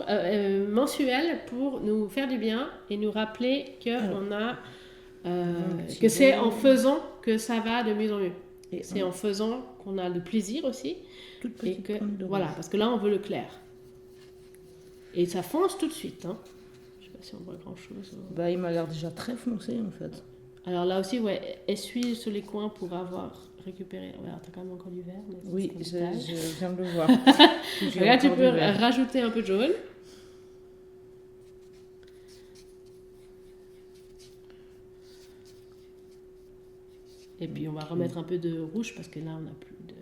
mensuels pour nous faire du bien et nous rappeler qu'on a... que c'est en faisant que ça va de mieux en mieux. Et c'est en faisant qu'on a le plaisir aussi. Et que, voilà, parce que là, on veut le clair. Et ça fonce tout de suite. Je sais pas si on voit grand-chose. Bah, il m'a l'air déjà très foncé, en fait. Alors là aussi, ouais, essuie sur les coins pour avoir récupéré. Ouais, t'as quand même encore du vert. Oui, je viens de le voir. Là, tu peux rajouter un peu de jaune. Et puis on va remettre un peu de rouge parce que là on n'a plus de...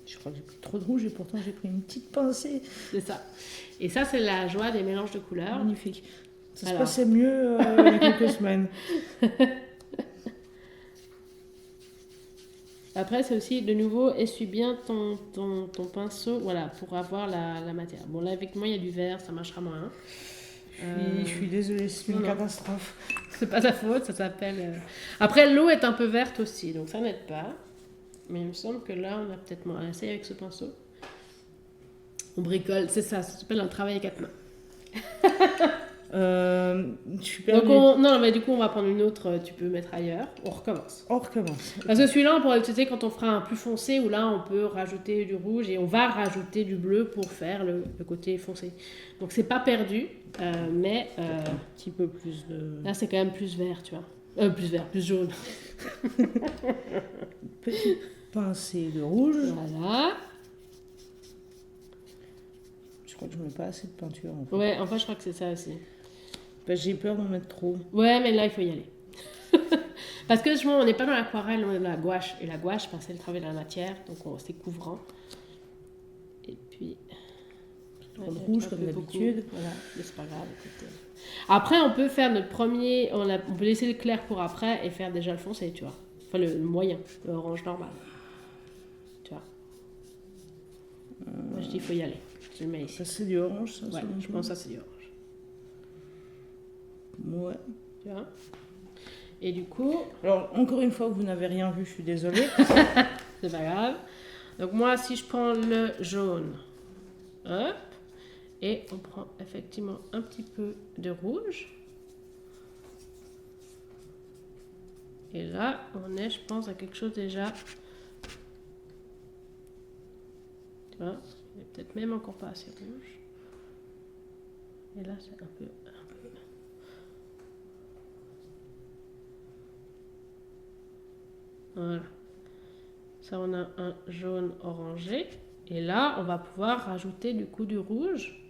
Je crois que j'ai pris trop de rouge et pourtant j'ai pris une petite pincée. C'est ça. Et ça c'est la joie des mélanges de couleurs. Magnifique. Ça Alors. se passait mieux il y a quelques semaines. Après c'est aussi de nouveau essuie bien ton pinceau, voilà, pour avoir la matière. Bon là avec moi il y a du vert, ça marchera moins. Je suis désolée, c'est une catastrophe. C'est pas ta faute, ça s'appelle... Après, l'eau est un peu verte aussi, donc ça n'aide pas. Mais il me semble que là, on a peut-être moins. Essaye avec ce pinceau. On bricole, c'est ça s'appelle un travail à 4 mains. Je suis perdue. Donc non, mais du coup, on va prendre une autre, tu peux mettre ailleurs. On recommence. On recommence. Parce que celui-là, on pourra l'utiliser quand on fera un plus foncé, où là, on peut rajouter du rouge et on va rajouter du bleu pour faire le côté foncé. Donc, c'est pas perdu, mais... un petit peu plus de... Là, c'est quand même plus vert, tu vois. Plus vert, plus jaune. Petite pincée de rouge. Voilà. Je crois que je mets pas assez de peinture en fait. Ouais, enfin, je crois que c'est ça aussi. Parce que j'ai peur d'en mettre trop. Ouais, mais là, il faut y aller. Parce que justement, on n'est pas dans l'aquarelle, on est dans la gouache. Et la gouache, c'est le travail de la matière, donc c'est couvrant. Et puis... Trop de rouge comme d'habitude. Voilà, mais c'est pas grave. Écoute. Après, on peut faire notre premier... On peut laisser le clair pour après et faire déjà le foncé, tu vois. Enfin, le moyen, l'orange normal. Tu vois. Moi, je dis, il faut y aller. Je le mets ici. Ça, c'est du orange, ça? Ouais, je pense que ça, c'est du orange. Ouais. Tu vois. Et du coup... Alors, encore une fois, vous n'avez rien vu, je suis désolée. C'est pas grave. Donc moi, si je prends le jaune, hop, et on prend effectivement un petit peu de rouge. Et là, on est, je pense, à quelque chose déjà... Tu vois, il est peut-être même encore pas assez rouge. Et là, c'est un peu... Voilà. Ça, on a un jaune orangé. Et là, on va pouvoir rajouter du coup du rouge.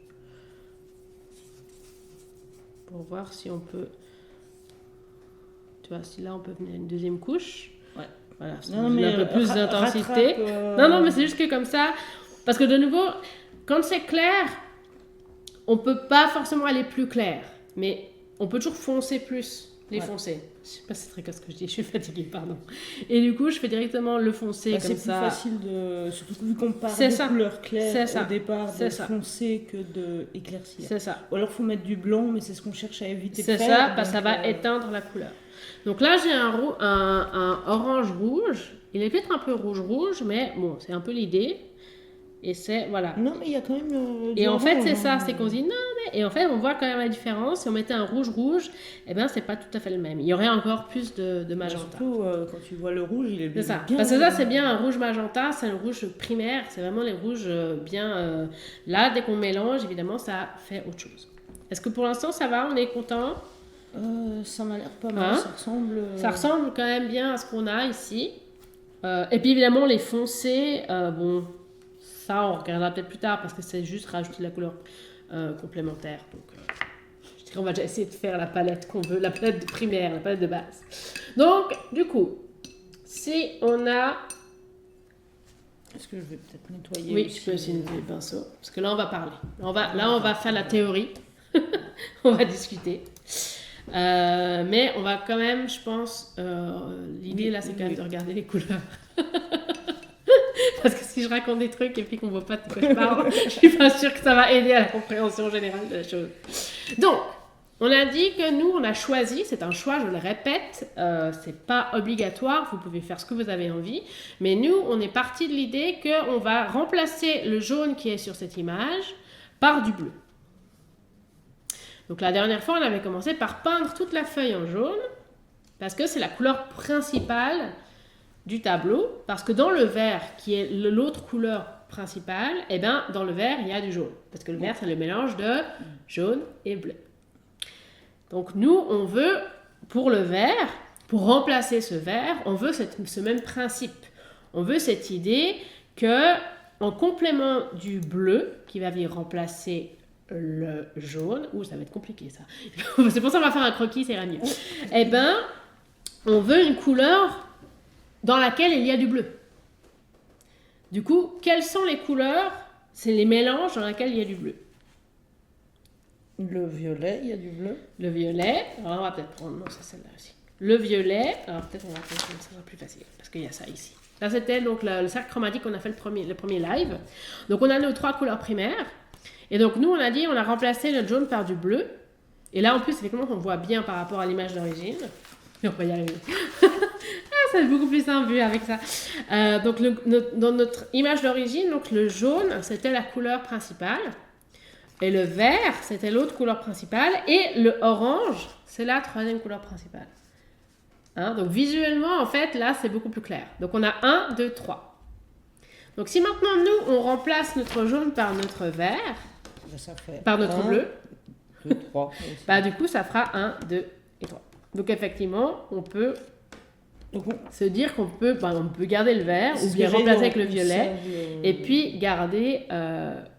Pour voir si on peut... Tu vois, si là, on peut venir une deuxième couche. Ouais. Voilà, ça Non, donne mais un peu plus d'intensité. Non, mais c'est juste que comme ça... Parce que de nouveau, quand c'est clair, on peut pas forcément aller plus clair. Mais on peut toujours foncer plus. Les foncés. Je sais pas si c'est très clair ce que je dis, je suis fatiguée, pardon. Et du coup, je fais directement le foncé comme ça. C'est plus facile de... Surtout vu qu'on parle de couleur claire au départ, de foncé que de éclaircir. C'est ça. Ou alors il faut mettre du blanc, mais c'est ce qu'on cherche à éviter de C'est faire. ça, parce que ça va éteindre la couleur. Donc là, j'ai un orange-rouge. Il est peut-être un peu rouge-rouge, mais bon, c'est un peu l'idée. Et c'est, voilà. Non, mais il y a quand même... Et en fait, c'est ça, c'est qu'on se dit, non, mais... Et en fait, on voit quand même la différence. Si on mettait un rouge-rouge, eh bien, c'est pas tout à fait le même. Il y aurait encore plus de magenta. Surtout, quand tu vois le rouge, il est bien... C'est ça. Parce que ça, c'est bien un rouge magenta, c'est un rouge primaire. C'est vraiment les rouges bien... Là, dès qu'on mélange, évidemment, ça fait autre chose. Est-ce que pour l'instant, ça va? On est content? Ça m'a l'air pas mal, ça ressemble... Ça ressemble quand même bien à ce qu'on a ici. Et puis, évidemment, les foncés, bon... Ça, on regardera peut-être plus tard parce que c'est juste rajouter de la couleur complémentaire. Donc, je dirais, on va déjà essayer de faire la palette qu'on veut, la palette primaire, la palette de base. Donc, du coup, si on a... Est-ce que je vais peut-être nettoyer? Oui, je peux aussi nettoyer le pinceau. Parce que là, on va parler. Là, on va faire la théorie. On va discuter. Mais on va quand même, je pense... L'idée, là, c'est quand même de regarder les couleurs. Parce que si je raconte des trucs et puis qu'on ne voit pas de quoi je parle, je suis pas sûre que ça va aider à la compréhension générale de la chose. Donc, on a dit que nous, on a choisi, c'est un choix, je le répète, c'est pas obligatoire, vous pouvez faire ce que vous avez envie, mais nous, on est parti de l'idée qu'on va remplacer le jaune qui est sur cette image par du bleu. Donc la dernière fois, on avait commencé par peindre toute la feuille en jaune, parce que c'est la couleur principale du tableau, parce que dans le vert, qui est l'autre couleur principale, eh ben, dans le vert, il y a du jaune. Parce que le vert, c'est le mélange de jaune et bleu. Donc nous, on veut, pour le vert, pour remplacer ce vert, on veut ce même principe. On veut cette idée que, en complément du bleu, qui va venir remplacer le jaune. Ouh, ça va être compliqué ça. C'est pour ça qu'on va faire un croquis, ça ira mieux. Eh ben, on veut une couleur dans laquelle il y a du bleu. Du coup, quelles sont les couleurs? C'est les mélanges dans lesquels il y a du bleu. Le violet, il y a du bleu. Le violet, alors on va peut-être prendre, non, c'est celle-là aussi. Le violet, alors peut-être on va prendre ça sera plus facile, parce qu'il y a ça ici. Là, c'était donc le cercle chromatique qu'on a fait le premier live. Donc, on a nos 3 couleurs primaires. Et donc, nous, on a dit, on a remplacé notre jaune par du bleu. Et là, en plus, effectivement, on voit bien par rapport à l'image d'origine. Et on va y arriver. Ça va être beaucoup plus simple vu avec ça. Donc, dans notre image d'origine, donc le jaune, c'était la couleur principale. Et le vert, c'était l'autre couleur principale. Et le orange, c'est la 3e couleur principale. Hein, donc visuellement, en fait, là, c'est beaucoup plus clair. Donc on a 1, 2, 3. Donc si maintenant, nous, on remplace notre jaune par notre vert, ça fait par notre bleu, 2, 3. bah, du coup, ça fera 1, 2 et 3. Donc effectivement, on peut se dire qu'on peut, on peut garder le vert ou bien remplacer avec le violet et puis garder,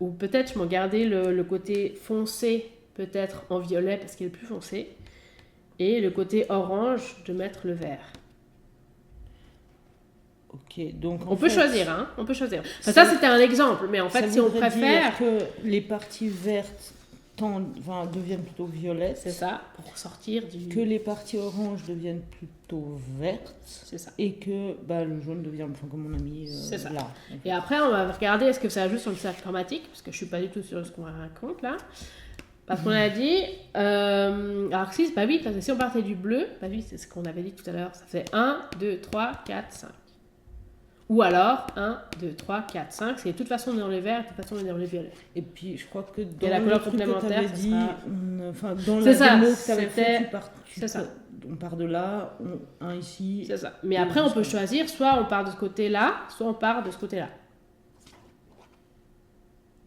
ou peut-être garder le côté foncé peut-être en violet parce qu'il est plus foncé. Et le côté orange, de mettre le vert. Ok, donc on peut choisir, hein. On peut choisir. Enfin, ça, c'était un exemple, mais en fait, si on préfère que les parties vertes deviennent plutôt violettes. C'est ça, pour sortir du. Que les parties oranges deviennent plutôt vertes. C'est ça. Et que le jaune devient, comme on a mis c'est ça. là. Et après, on va regarder est-ce que ça ajoute sur le cercle chromatique, parce que je suis pas du tout sur ce qu'on raconte là. Parce qu'on a dit, alors si, bah oui, parce que si on partait du bleu, bah oui, c'est ce qu'on avait dit tout à l'heure, ça fait 1, 2, 3, 4, 5. Ou alors 1, 2, 3, 4, 5, c'est de toute façon dans les verts, de toute façon dans les violets. Et puis je crois que dans la couleur complémentaire, que dit, dans c'est la démo que ça, tu avais fait, c'est ça. On part de là, un ici. C'est ça. Mais après, on peut choisir, soit on part de ce côté-là, soit on part de ce côté-là.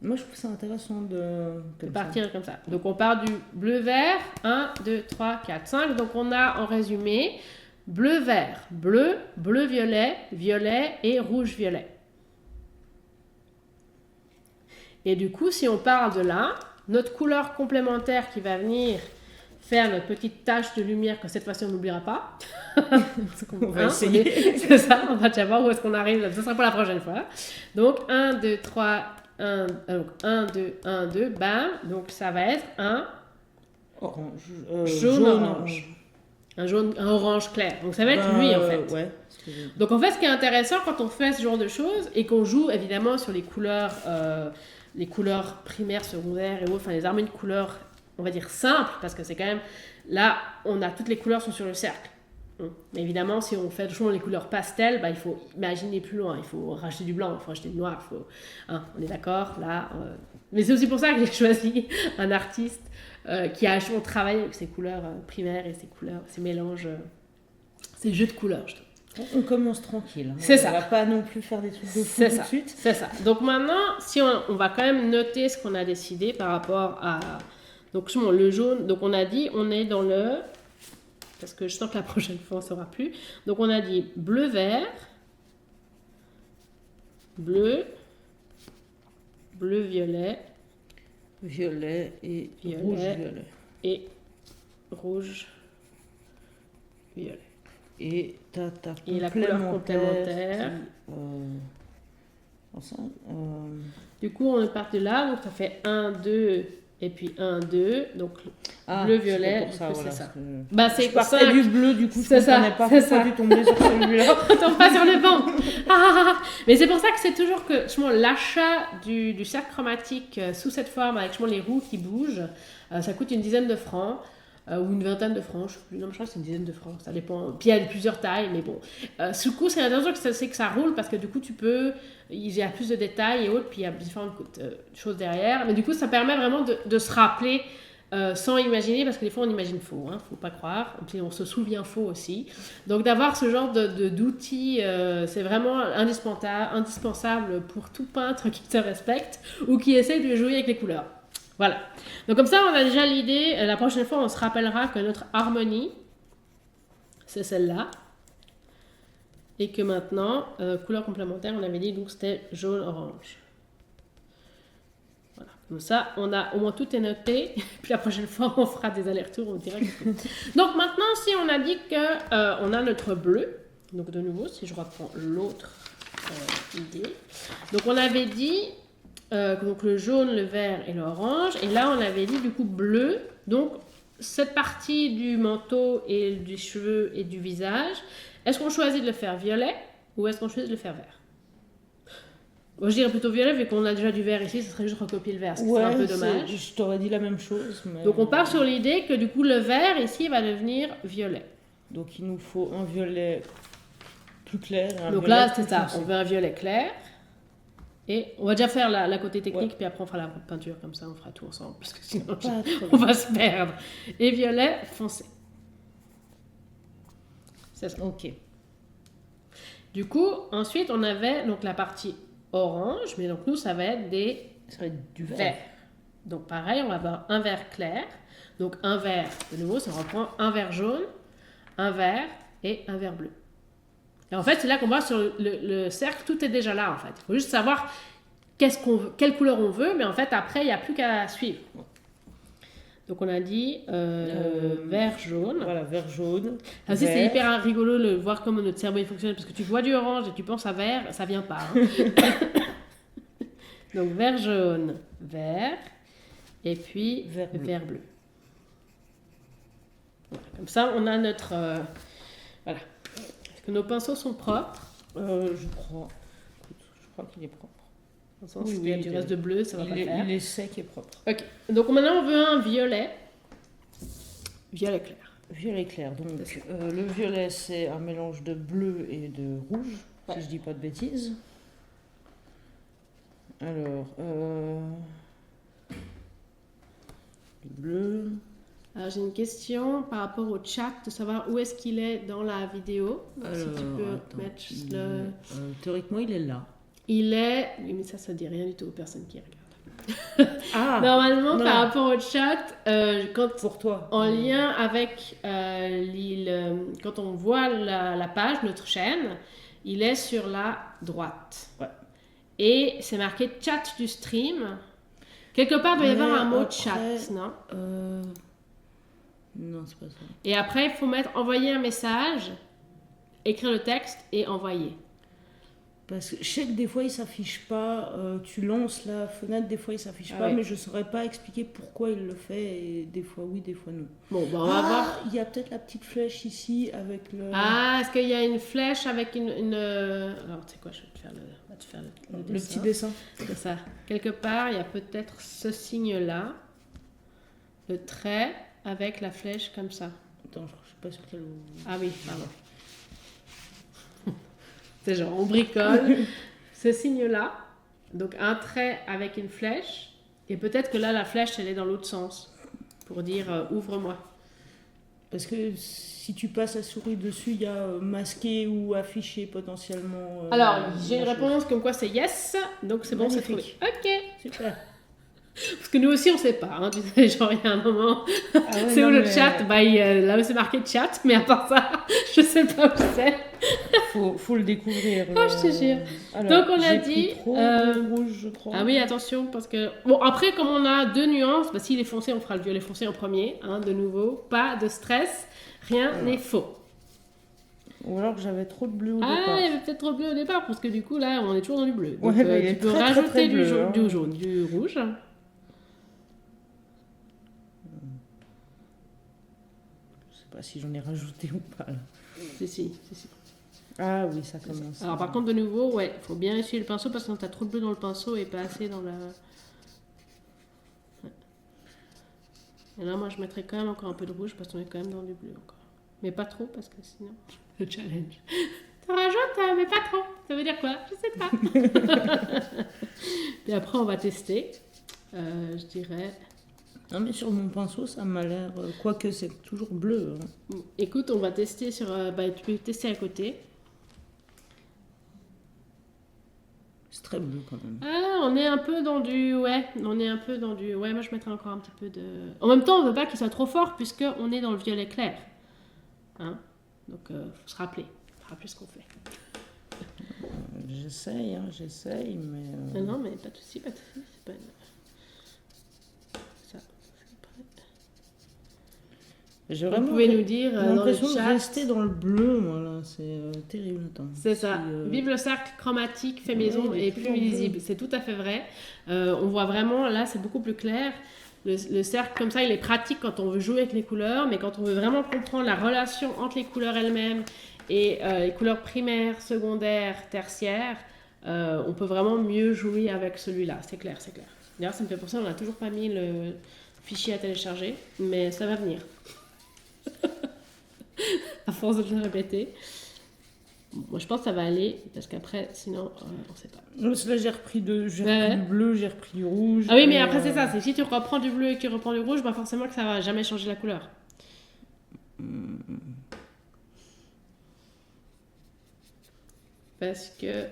Moi, je trouve ça intéressant de partir comme ça. Donc, on part du bleu-vert. 1, 2, 3, 4, 5. Donc, on a en résumé bleu-vert, bleu, bleu-violet, violet et rouge-violet. Et du coup, si on part de là, notre couleur complémentaire qui va venir faire notre petite tache de lumière que cette fois-ci, on n'oubliera pas. On va essayer. C'est ça, on va déjà voir où est-ce qu'on arrive. Ce sera pour la prochaine fois. Donc, 1, 2, 3, 1, 2, 1, 2, bam. Donc, ça va être un jaune-orange. Un orange clair. Donc, ça va être lui, en fait. Ouais. Donc, en fait, ce qui est intéressant quand on fait ce genre de choses et qu'on joue, évidemment, sur les couleurs primaires, secondaires et autres, enfin, les harmonies de couleurs, on va dire simples, parce que c'est quand même... Là, toutes les couleurs sont sur le cercle. Mais évidemment, si on fait toujours les couleurs pastel, il faut imaginer plus loin. Il faut racheter du blanc, il faut racheter du noir. On est d'accord là. Mais c'est aussi pour ça que j'ai choisi un artiste qui a travaillé avec ces couleurs primaires et ces mélanges, ces jeux de couleurs. Je trouve. On commence tranquille. C'est ça. On va pas non plus faire des trucs de fou tout de suite. C'est ça. Donc maintenant, si on va quand même noter ce qu'on a décidé par rapport à... Donc le jaune, donc on a dit, on est dans le... Parce que je sens que la prochaine fois, on ne saura plus. Donc, on a dit bleu-vert, bleu, bleu-violet, violet et rouge-violet. Et rouge-violet. Et ta la couleur complémentaire. Du coup, on part de là. Donc, ça fait 1, 2... Et puis 1, 2, donc bleu-violet, c'est ça. C'est je partais du bleu, du coup, je ne comprenais pas pourquoi tu tombais sur celui-là. On tombe pas sur le banc. Mais c'est pour ça que c'est toujours que l'achat du cercle chromatique sous cette forme, avec les roues qui bougent, ça coûte une dizaine de francs. Ou une vingtaine de francs, je sais plus. Non, je crois que c'est une dizaine de francs, ça dépend. Puis il y a plusieurs tailles, mais bon. Sous le coup, c'est intéressant que ça roule parce que du coup, il y a plus de détails et autres, puis il y a différentes choses derrière. Mais du coup, ça permet vraiment de se rappeler sans imaginer, parce que des fois, on imagine faux, faut pas croire. Et puis, on se souvient faux aussi. Donc, d'avoir ce genre d'outils, c'est vraiment indispensable pour tout peintre qui se respecte ou qui essaie de jouer avec les couleurs. Voilà. Donc comme ça, on a déjà l'idée. La prochaine fois, on se rappellera que notre harmonie, c'est celle-là. Et que maintenant, couleur complémentaire, on avait dit, donc c'était jaune-orange. Voilà. Comme ça, on a au moins tout est noté. Puis la prochaine fois, on fera des allers-retours, on dira. Donc maintenant, si on a dit que on a notre bleu, donc de nouveau, si je reprends l'autre idée. Donc on avait dit donc le jaune, le vert et l'orange. Et là, on avait dit du coup bleu. Donc cette partie du manteau et du cheveu et du visage, est-ce qu'on choisit de le faire violet ou est-ce qu'on choisit de le faire vert? Moi, je dirais plutôt violet, vu qu'on a déjà du vert ici, ce serait juste recopier le vert, ce serait un peu dommage. Je t'aurais dit la même chose. Mais... Donc on part sur l'idée que du coup le vert ici va devenir violet. Donc il nous faut un violet plus clair. Donc là, c'est ça, on veut un violet clair. Et on va déjà faire la côté technique, puis après on fera la peinture, comme ça on fera tout ensemble, parce que sinon on va se perdre. Et violet foncé. C'est ça. Ok. Du coup, ensuite on avait donc la partie orange, mais donc nous ça va être ça va être du vert. Donc pareil, on va avoir un vert clair. Donc un vert, de nouveau, ça reprend un vert jaune, un vert et un vert bleu. Et en fait, c'est là qu'on voit sur le cercle, tout est déjà là en fait. Il faut juste savoir quelle couleur on veut, mais en fait après, il n'y a plus qu'à suivre. Donc on a dit vert jaune. Voilà, vert jaune. Ah, aussi, c'est hyper rigolo de voir comment notre cerveau il fonctionne, parce que tu vois du orange et tu penses à vert, ça vient pas. Hein. Donc vert jaune, vert, et puis vert bleu. Voilà, comme ça, on a notre... voilà. Est-ce que nos pinceaux sont propres? Je crois qu'il est propre. Si il y a du reste de bleu, ça va pas faire. Il est sec et propre. Ok. Donc maintenant, on veut un violet. Violet clair. Violet clair. Donc le violet, c'est un mélange de bleu et de rouge, si je dis pas de bêtises. Alors, le bleu... Alors j'ai une question par rapport au chat, de savoir où est-ce qu'il est dans la vidéo. Alors, si tu peux mettre le... théoriquement, il est là. Il est... Oui, mais ça dit rien du tout aux personnes qui regardent. Normalement, non. Par rapport au chat, quand pour toi, en lien avec quand on voit la page, notre chaîne, il est sur la droite. Ouais. Et c'est marqué chat du stream. Quelque part, il doit y avoir un mot chat, non? Non, c'est pas ça. Et après, il faut mettre envoyer un message, écrire le texte et envoyer. Parce que je sais que des fois, il ne s'affiche pas. Tu lances la fenêtre, des fois, il ne s'affiche pas. Mais je ne saurais pas expliquer pourquoi il le fait. Et des fois, oui, des fois, non. Bon, on va voir. Il y a peut-être la petite flèche ici avec le... Ah, est-ce qu'il y a une flèche avec une... Alors, tu sais quoi, je vais te faire le petit dessin. C'est ça. Quelque part, il y a peut-être ce signe-là. Le trait avec la flèche comme ça. Attends, je ne suis pas sûre qu'elle... Ah oui, pardon. C'est genre, on bricole ce signe-là, donc un trait avec une flèche, et peut-être que là, la flèche, elle est dans l'autre sens, pour dire ouvre-moi. Parce que si tu passes la souris dessus, il y a masqué ou affiché potentiellement... Alors, j'ai une réponse comme quoi c'est yes, donc c'est bon, c'est trouvé. Ok, super. Parce que nous aussi, on ne sait pas. Hein, tu sais, genre, il y a un moment, c'est où le chat? Là où c'est marqué chat, mais à part ça, je ne sais pas où c'est. Faut le découvrir. Oh, je te jure. Alors, donc, on a dit... rouge, je crois. Ah oui, attention, parce que... Bon, après, comme on a deux nuances, s'il est foncé, on fera le violet foncé en premier. Hein, de nouveau, pas de stress. Rien n'est faux. Ou alors que j'avais trop de bleu au départ. Ah, il y avait peut-être trop de bleu au départ, parce que du coup, là, on est toujours dans du bleu. Donc, tu peux rajouter du jaune, du rouge. Si j'en ai rajouté ou pas là. Si. Ah oui, ça commence. Alors par contre, de nouveau, il faut bien essuyer le pinceau parce que t'as trop de bleu dans le pinceau et pas assez dans la... Ouais. Et là, moi, je mettrais quand même encore un peu de rouge parce qu'on est quand même dans du bleu encore. Mais pas trop parce que sinon, le challenge. T'en rajoutes, mais pas trop. Ça veut dire quoi? Je sais pas. Et après, on va tester. Je dirais... Non mais sur mon pinceau ça m'a l'air, quoique c'est toujours bleu. Hein. Écoute, on va tester sur... tu peux tester à côté. C'est très bleu quand même. Ah, on est un peu dans du... Ouais, moi je mettrais encore un petit peu de... En même temps, on veut pas qu'il soit trop fort puisqu'on est dans le violet clair. Hein? Donc, faut se rappeler ce qu'on fait. J'essaye, mais... Non, mais pas de soucis, c'est pas... J'ai Vous vraiment pouvez nous dire j'ai dans le l'impression de chat. rester dans le bleu, moi, là. C'est terrible. Attends. C'est ça. Si, Vive le cercle chromatique, fait maison ouais, il est et tout plus en bleu. lisible. C'est tout à fait vrai. On voit vraiment, là, c'est beaucoup plus clair. Le cercle comme ça, il est pratique quand on veut jouer avec les couleurs, mais quand on veut vraiment comprendre la relation entre les couleurs elles-mêmes et les couleurs primaires, secondaires, tertiaires, on peut vraiment mieux jouer avec celui-là. C'est clair, c'est clair. D'ailleurs, ça me fait penser, on n'a toujours pas mis le fichier à télécharger, mais ça va venir. À force de le répéter. Moi, je pense que ça va aller, parce qu'après, sinon, on ne sait pas. Parce que là, j'ai repris du Ouais. bleu, j'ai repris du rouge. Ah oui, mais et, après, c'est ça. C'est si tu reprends du bleu et que tu reprends du rouge, bah forcément que ça va jamais changer la couleur. Parce que...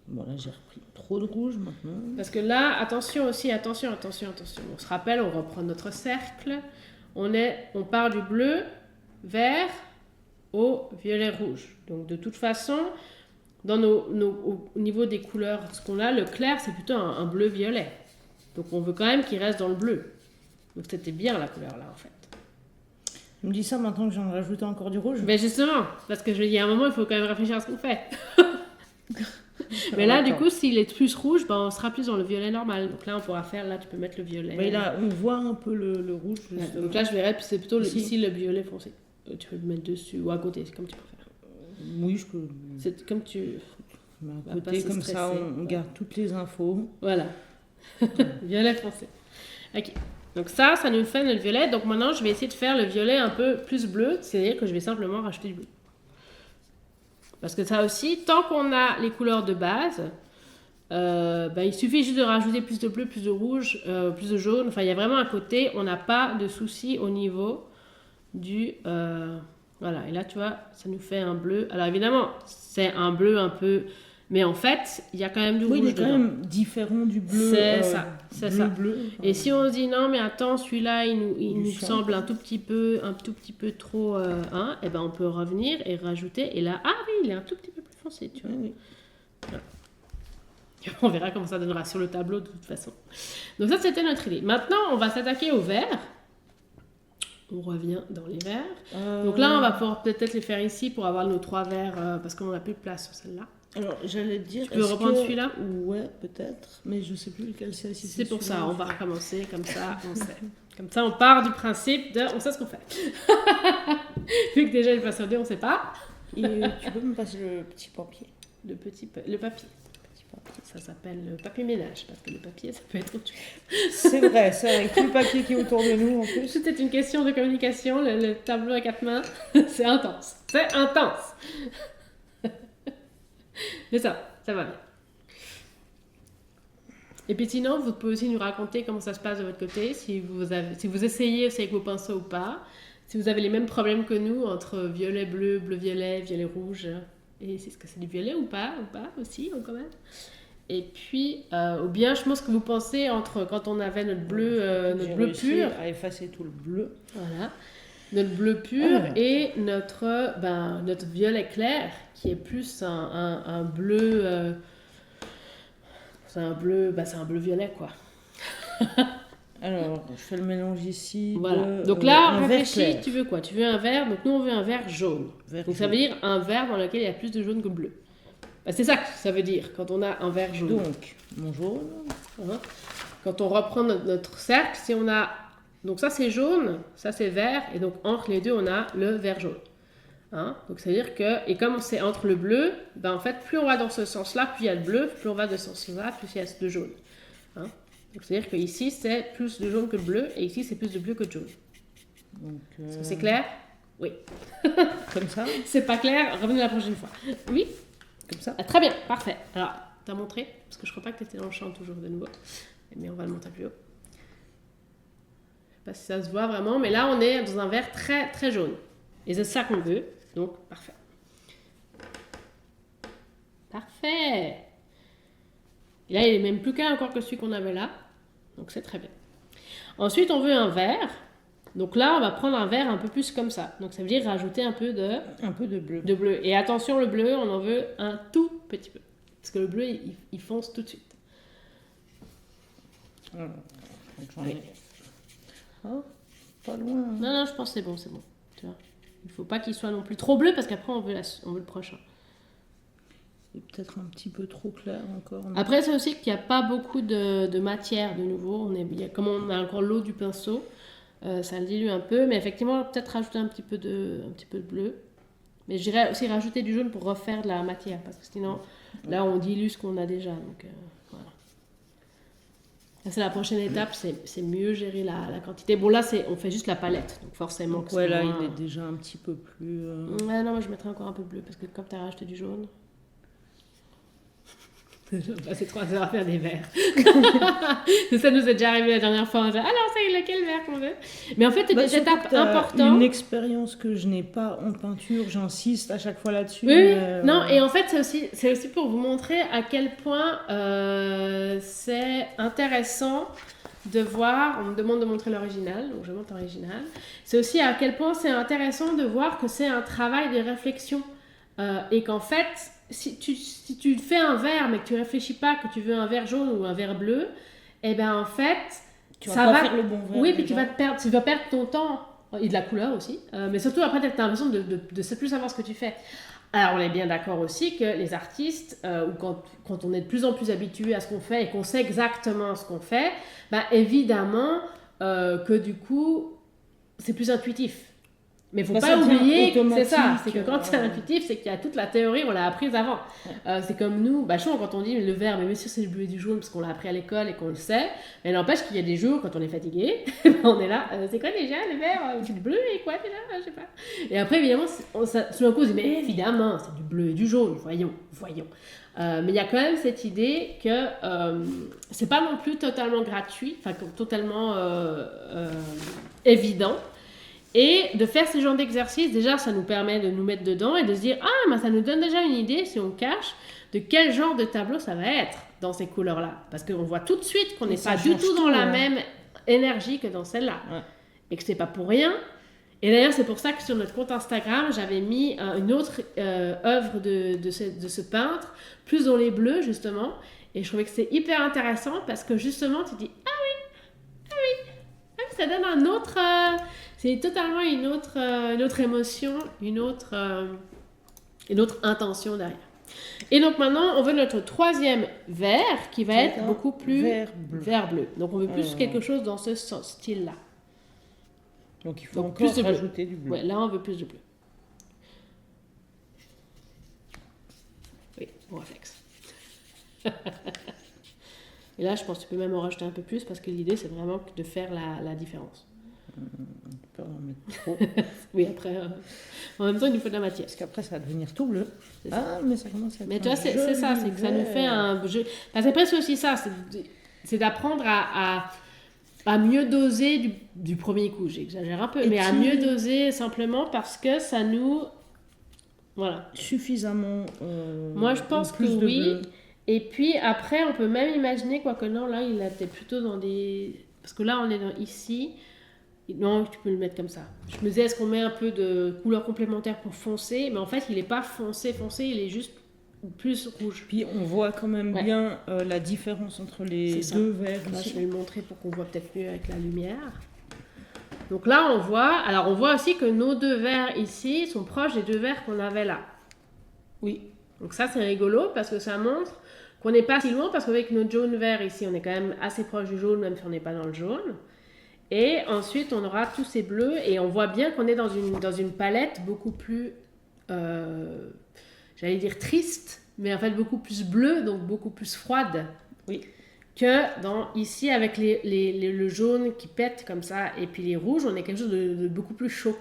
Bon, là, j'ai repris trop de rouge maintenant. Parce que là, attention aussi, attention. On se rappelle, on reprend notre cercle. On part du bleu, vert au violet rouge. Donc de toute façon, au niveau des couleurs, ce qu'on a, le clair, c'est plutôt un bleu-violet. Donc on veut quand même qu'il reste dans le bleu. Donc c'était bien la couleur là en fait. Tu me dis ça maintenant que j'en ai rajouté encore du rouge. Mais justement, parce que je lui dis à un moment, il faut quand même réfléchir à ce qu'on fait. Mais là, du coup, s'il est plus rouge, ben, on sera plus dans le violet normal. Donc là, on pourra faire, là, tu peux mettre le violet. Mais là, on voit un peu le rouge. Ouais, donc là, je verrais, c'est plutôt Ici. ici le violet foncé. Tu peux le mettre dessus ou à côté, c'est comme tu préfères. Oui, je peux. C'est comme tu... Mais va à pas côté, se comme ça, stresser. on garde toutes les infos. Voilà. Violet foncé. Ok. Donc ça nous fait notre violet. Donc maintenant, je vais essayer de faire le violet un peu plus bleu. C'est-à-dire que je vais simplement rajouter du bleu. Parce que ça aussi, tant qu'on a les couleurs de base, il suffit juste de rajouter plus de bleu, plus de rouge, plus de jaune. Enfin, il y a vraiment un côté, on n'a pas de souci au niveau du... voilà, et là, tu vois, ça nous fait un bleu. Alors évidemment, c'est un bleu un peu... Mais en fait, il y a quand même du Oui, rouge il est quand dedans. même différent du bleu. C'est ça, c'est ça. Bleu. Et si on se dit non, mais attends, celui-là, il nous Du sang. semble un tout petit peu trop, et ben on peut revenir et rajouter. Et là, ah oui, il est un tout petit peu plus foncé, tu vois. Oui. On verra comment ça donnera sur le tableau de toute façon. Donc ça, c'était notre idée. Maintenant, on va s'attaquer au vert. On revient dans les verts. Donc là, on va pouvoir peut-être les faire ici pour avoir nos 3 verts, parce qu'on n'a plus de place sur celle-là. Alors, j'allais te dire. Tu peux reprendre celui-là ? Ouais, peut-être. Mais je sais plus lequel celle-ci. C'est pour ça, celui-là, on va recommencer, comme ça, on sait. Comme ça, on part du principe de... On sait ce qu'on fait. Vu que déjà, il passe au dé, on ne sait pas. Et tu peux me passer le petit papier. Le papier. Ça s'appelle le papier ménage, parce que le papier, ça peut être autre chose. C'est vrai, c'est avec tout le papier qui est autour de nous en plus. C'était une question de communication, le tableau à 4 mains, c'est intense. C'est intense. Mais ça va bien. Et puis sinon, vous pouvez aussi nous raconter comment ça se passe de votre côté, si vous essayez aussi avec vos pinceaux ou pas, si vous avez les mêmes problèmes que nous entre violet, bleu, bleu, violet, violet, rouge, et est-ce que c'est du violet ou pas aussi, quand même. Et puis, ou bien je pense que vous pensez entre quand on avait notre bleu pur, à effacer tout le bleu. voilà, notre bleu pur et notre violet clair qui est plus un bleu, c'est un bleu violet quoi. Alors, je fais le mélange ici. Voilà. Donc là, un vert réfléchis, clair. tu veux quoi? Tu veux un vert, donc nous on veut un vert jaune. Donc ça veut dire un vert dans lequel il y a plus de jaune que de bleu. Bah, c'est ça que ça veut dire quand on a un vert jaune. Donc, mon jaune. Hein. Quand on reprend notre cercle, si on a... Donc ça c'est jaune, ça c'est vert, et donc entre les deux on a le vert jaune. Hein. Donc ça veut dire que, et comme c'est entre le bleu, ben en fait plus on va dans ce sens-là, plus il y a de bleu, plus on va de ce sens-là, plus il y a de jaune. Hein. Donc c'est à dire qu'ici c'est plus de jaune que de bleu, et ici c'est plus de bleu que de jaune. Donc, Est-ce que c'est clair? Oui. Comme ça. C'est pas clair, revenez la prochaine fois. Oui? Comme ça. Ah, très bien, parfait. Alors, t'as montré? Parce que je crois pas que t'étais dans le champ toujours de nouveau. Mais on va le monter plus haut. Je sais pas si ça se voit vraiment, mais là on est dans un vert très très jaune. Et c'est ça qu'on veut, donc parfait. Parfait! Et là il est même plus clair encore que celui qu'on avait là, donc c'est très bien. Ensuite on veut un vert, donc là on va prendre un vert un peu plus comme ça. Donc ça veut dire rajouter un peu de bleu. Et attention, le bleu, on en veut un tout petit peu. Parce que le bleu, il fonce tout de suite. Alors, donc j'en ai Ah, pas loin. Hein. Non, je pense que c'est bon. Tu vois. Il faut pas qu'il soit non plus trop bleu parce qu'après on veut le prochain. C'est peut-être un petit peu trop clair encore. Après, c'est aussi qu'il n'y a pas beaucoup de matière de nouveau. Comme on a encore l'eau du pinceau, ça le dilue un peu. Mais effectivement, peut-être rajouter un petit peu de bleu. Mais j'irais aussi rajouter du jaune pour refaire de la matière. Parce que sinon, là, on dilue ce qu'on a déjà. Donc, voilà. Là, c'est la prochaine étape. C'est mieux gérer la quantité. Bon, là, on fait juste la palette. Donc, forcément. Donc, ouais, là, il est déjà un petit peu plus... Ouais, non, moi, je mettrais encore un peu de bleu. Parce que comme tu as rajouté du jaune... J'ai passé 3 heures à faire des verres. Ça nous est déjà arrivé la dernière fois. Alors, c'est lequel verre qu'on veut. Mais en fait, c'est des étapes importantes. Une expérience que je n'ai pas en peinture, j'insiste à chaque fois là-dessus. Oui, non, et en fait, c'est aussi pour vous montrer à quel point c'est intéressant de voir. On me demande de montrer l'original, donc je montre l'original. C'est aussi à quel point c'est intéressant de voir que c'est un travail de réflexion et qu'en fait, si tu fais un verre mais que tu réfléchis pas que tu veux un verre jaune ou un verre bleu, et ben en fait, tu vas pas faire le bon verre. Oui, puis tu vas perdre ton temps et de la couleur aussi, mais surtout après tu as l'impression de plus savoir ce que tu fais. Alors on est bien d'accord aussi que les artistes, ou quand on est de plus en plus habitué à ce qu'on fait et qu'on sait exactement ce qu'on fait, bah évidemment que du coup c'est plus intuitif. Mais il ne faut pas oublier que c'est ça, c'est que quand c'est intuitif, c'est qu'il y a toute la théorie, on l'a apprise avant. C'est comme nous, quand on dit le vert, mais bien sûr c'est le bleu et du jaune parce qu'on l'a appris à l'école et qu'on le sait, mais n'empêche qu'il y a des jours quand on est fatigué, on est là, c'est quoi déjà le vert, c'est du bleu et quoi déjà, je sais pas. Et après évidemment, sous un coup on se dit mais évidemment c'est du bleu et du jaune, voyons. Mais il y a quand même cette idée que c'est pas non plus totalement gratuit, enfin totalement évident. Et de faire ce genre d'exercice, déjà, ça nous permet de nous mettre dedans et de se dire « Ah, ça nous donne déjà une idée, si on cache, de quel genre de tableau ça va être dans ces couleurs-là. » Parce qu'on voit tout de suite qu'on n'est pas du tout dans la même énergie que dans celle-là. Ouais. Et que c'est pas pour rien. Et d'ailleurs, c'est pour ça que sur notre compte Instagram, j'avais mis une autre œuvre de ce peintre, plus dans les bleus, justement. Et je trouvais que c'est hyper intéressant parce que, justement, tu dis « Ah oui, ça donne un autre... c'est totalement une autre émotion, une autre intention derrière. Et donc maintenant, on veut notre troisième vert qui va être beaucoup plus vert bleu. Donc on veut plus quelque chose dans ce style-là. Donc il faut encore rajouter du bleu. Ouais, là on veut plus de bleu. Oui, bon réflexe. Et là, je pense que tu peux même en rajouter un peu plus parce que l'idée, c'est vraiment de faire la différence. On peut en mettre trop. Oui, après, en même temps, il nous faut de la matière. Parce qu'après, ça va devenir tout bleu. Mais ça commence à être. Mais tu vois, c'est ça, c'est que ça nous fait un jeu. Parce qu'après, c'est aussi ça, c'est d'apprendre à mieux doser du premier coup. J'exagère un peu, mais à mieux doser simplement parce que ça nous. Voilà. Suffisamment. Moi, je pense que oui. Bleu. Et puis après, on peut même imaginer, quoique non, là, il était plutôt dans des. Parce que là, on est ici. Non, tu peux le mettre comme ça. Je me disais, est-ce qu'on met un peu de couleur complémentaire pour foncer? Mais en fait, il n'est pas foncé, il est juste plus rouge. Puis on voit quand même bien la différence entre les deux verts. Là, je vais le montrer pour qu'on voit peut-être mieux avec la lumière. Donc là, on voit aussi que nos deux verts ici sont proches des deux verts qu'on avait là. Oui. Donc ça, c'est rigolo parce que ça montre qu'on n'est pas si loin parce qu'avec notre jaune vert ici, on est quand même assez proche du jaune, même si on n'est pas dans le jaune. Et ensuite, on aura tous ces bleus et on voit bien qu'on est dans une palette beaucoup plus, j'allais dire triste, mais en fait beaucoup plus bleue, donc beaucoup plus froide. Oui. Que ici, avec le jaune qui pète comme ça et puis les rouges, on est quelque chose de beaucoup plus chaud.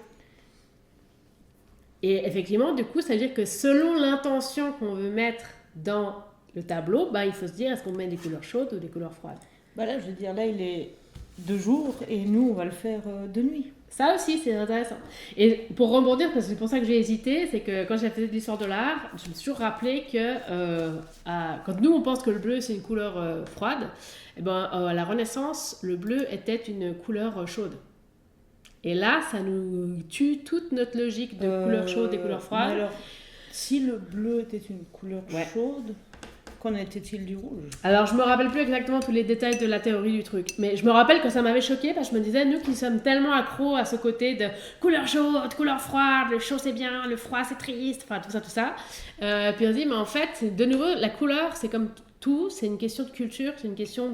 Et effectivement, du coup, ça veut dire que selon l'intention qu'on veut mettre dans le tableau, il faut se dire, est-ce qu'on met des couleurs chaudes ou des couleurs froides? Là, je veux dire, là, il est de jour et nous, on va le faire de nuit. Ça aussi, c'est intéressant. Et pour rebondir, parce que c'est pour ça que j'ai hésité, c'est que quand j'ai fait de l'histoire de l'art, je me suis toujours rappelé que quand nous, on pense que le bleu, c'est une couleur froide, à la Renaissance, le bleu était une couleur chaude. Et là, ça nous tue toute notre logique de couleur chaude et couleur froide. Alors, si le bleu était une couleur chaude, Qu'en était-il du rouge? Alors, je me rappelle plus exactement tous les détails de la théorie du truc, mais je me rappelle que ça m'avait choqué parce que je me disais, nous qui sommes tellement accros à ce côté de couleur chaude, couleur froide, le chaud c'est bien, le froid c'est triste, enfin tout ça. Puis on se dit, mais en fait, de nouveau, la couleur c'est comme tout, c'est une question de culture, c'est une question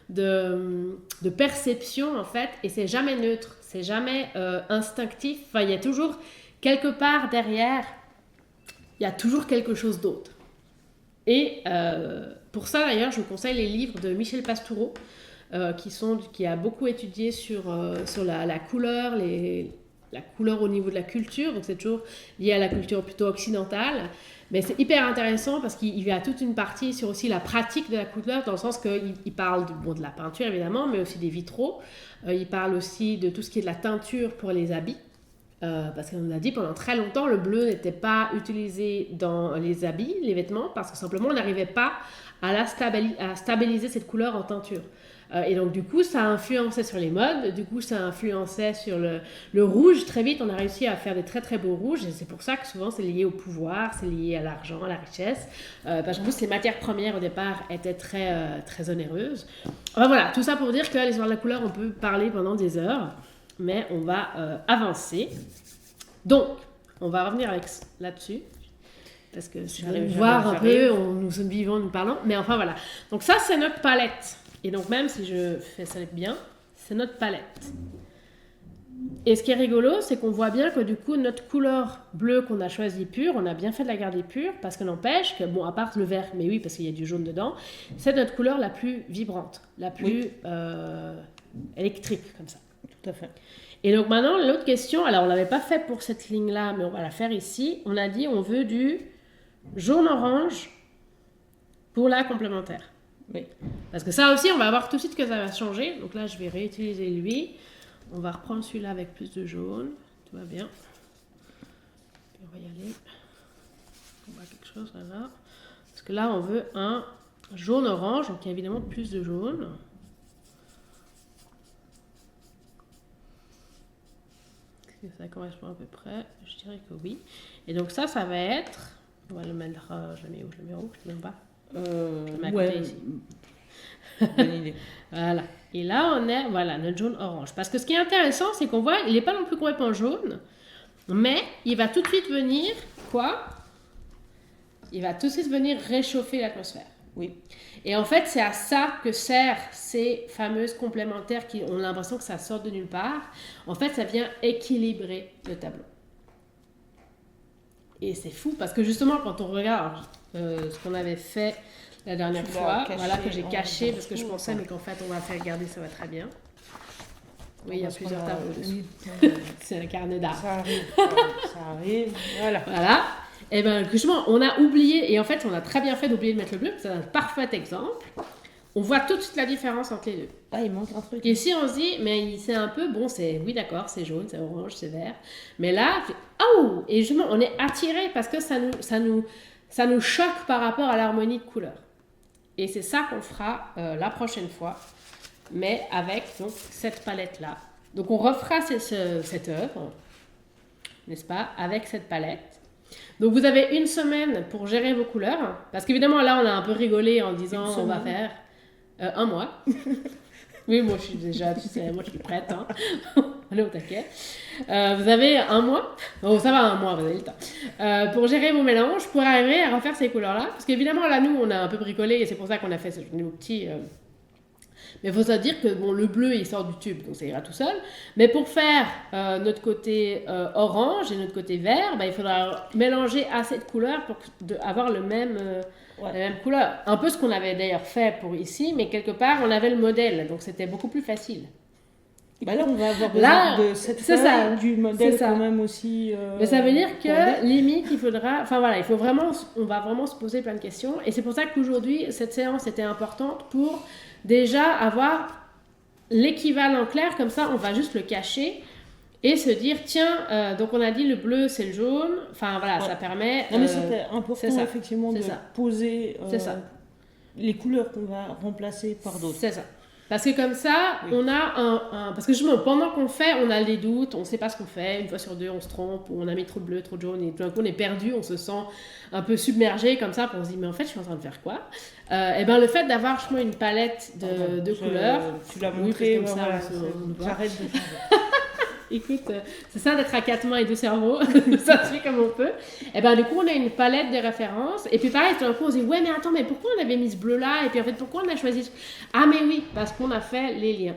de perception en fait, et c'est jamais neutre, c'est jamais instinctif. Enfin, il y a toujours quelque part derrière, il y a toujours quelque chose d'autre. Et pour ça d'ailleurs, je vous conseille les livres de Michel Pastoureau, qui a beaucoup étudié sur la couleur, la couleur au niveau de la culture, donc c'est toujours lié à la culture plutôt occidentale. Mais c'est hyper intéressant parce qu'il y a toute une partie sur aussi la pratique de la couleur, dans le sens qu'il parle de la peinture évidemment, mais aussi des vitraux. Il parle aussi de tout ce qui est de la teinture pour les habits. Parce qu'on a dit pendant très longtemps, le bleu n'était pas utilisé dans les habits, les vêtements, parce que simplement on n'arrivait pas à stabiliser cette couleur en teinture. Et donc du coup, ça a influencé sur les modes, du coup ça a influencé sur le rouge. Très vite, on a réussi à faire des très très beaux rouges, et c'est pour ça que souvent c'est lié au pouvoir, c'est lié à l'argent, à la richesse, parce qu'en plus les matières premières au départ étaient très, très onéreuses. Enfin voilà, tout ça pour dire que l'histoire de la couleur, on peut parler pendant des heures, mais on va avancer. Donc, on va revenir là-dessus, parce que si vous voulez voir un peu, nous sommes vivants, nous parlons, mais enfin voilà. Donc ça, c'est notre palette. Et donc même si je fais ça bien, c'est notre palette. Et ce qui est rigolo, c'est qu'on voit bien que du coup, notre couleur bleue qu'on a choisie pure, on a bien fait de la garder pure, parce que n'empêche que, bon, à part le vert, mais oui, parce qu'il y a du jaune dedans, c'est notre couleur la plus vibrante, la plus électrique, comme ça. Tout à fait. Et donc maintenant, l'autre question, alors on ne l'avait pas fait pour cette ligne-là, mais on va la faire ici. On a dit on veut du jaune-orange pour la complémentaire. Oui. Parce que ça aussi, on va voir tout de suite que ça va changer. Donc là, je vais réutiliser lui. On va reprendre celui-là avec plus de jaune. Tout va bien. Puis on va y aller. On voit quelque chose là. Parce que là, on veut un jaune-orange. Donc il y a évidemment plus de jaune. Est-ce que ça correspond à peu près? Je dirais que oui. Et donc ça va être... On va le mettre... je le mets où? Je le mets où? Je le mets en bas. Je le mets à côté ici. Bonne idée. Voilà. Et là, on est... Voilà, notre jaune-orange. Parce que ce qui est intéressant, c'est qu'on voit, il n'est pas non plus complètement jaune, mais il va tout de suite venir... Quoi? Il va tout de suite venir réchauffer l'atmosphère. Oui. Et en fait, c'est à ça que servent ces fameuses complémentaires qui ont l'impression que ça sort de nulle part. En fait, ça vient équilibrer le tableau. Et c'est fou parce que justement, quand on regarde ce qu'on avait fait la dernière fois, voilà, que j'ai caché parce que je pensais, mais qu'en fait, on va faire garder, ça va très bien. Oui, il y a plusieurs tableaux dessus. C'est un carnet d'art. Ça arrive. Voilà. Voilà. Et bien, justement, on a oublié, et en fait, on a très bien fait d'oublier de mettre le bleu, c'est un parfait exemple. On voit tout de suite la différence entre les deux. Ah, il manque un truc. Et si on se dit, mais c'est un peu, bon, c'est, oui, d'accord, c'est jaune, c'est orange, c'est vert. Mais là, oh! Et justement, on est attiré parce que ça nous choque par rapport à l'harmonie de couleurs. Et c'est ça qu'on fera la prochaine fois, mais avec donc cette palette-là. Donc, on refera cette œuvre, n'est-ce pas, avec cette palette. Donc vous avez une semaine pour gérer vos couleurs, parce qu'évidemment là on a un peu rigolé en disant on va faire un mois. Oui, moi je suis déjà, tu sais, moi je suis prête, hein. Allez au taquet. Vous avez un mois, oh ça va, un mois, vous avez le temps, pour gérer vos mélanges, pour arriver à refaire ces couleurs-là, parce qu'évidemment là nous on a un peu bricolé et c'est pour ça qu'on a fait ce petit... Mais il faut se dire que bon, le bleu, il sort du tube, donc ça ira tout seul. Mais pour faire notre côté orange et notre côté vert, il faudra mélanger assez de couleurs pour avoir la même couleur. Un peu ce qu'on avait d'ailleurs fait pour ici, mais quelque part, on avait le modèle, donc c'était beaucoup plus facile. Là, on va avoir besoin de cette feuille, du modèle quand même aussi. Mais ça veut dire que limite, il faudra... Enfin voilà, on va vraiment se poser plein de questions. Et c'est pour ça qu'aujourd'hui, cette séance était importante pour... Déjà, avoir l'équivalent clair, comme ça, on va juste le cacher et se dire, tiens, donc on a dit le bleu, c'est le jaune. Enfin, voilà, ça permet... Non, mais c'était important, effectivement, de poser les couleurs qu'on va remplacer par d'autres. C'est ça. Parce que comme ça, Oui. on a parce que justement, pendant qu'on fait, on a des doutes, on ne sait pas ce qu'on fait, une fois sur deux, on se trompe, ou on a mis trop de bleu, trop de jaune, et tout d'un coup, on est perdu, on se sent un peu submergé comme ça, puis on se dit, mais en fait, je suis en train de faire quoi? Et ben, le fait d'avoir justement une palette de couleurs, Tu l'as oui, montré, parce que comme voilà, ça, on voit. j'arrête de changer. Écoute, c'est ça d'être à 4 mains et 2 cerveaux, ça se fait comme on peut. Et ben du coup, on a une palette de références. Et puis pareil, tout d'un coup, on se dit, ouais, mais attends, mais pourquoi on avait mis ce bleu-là? Et puis en fait, pourquoi on a choisi ce... Ah, mais oui, parce qu'on a fait les liens.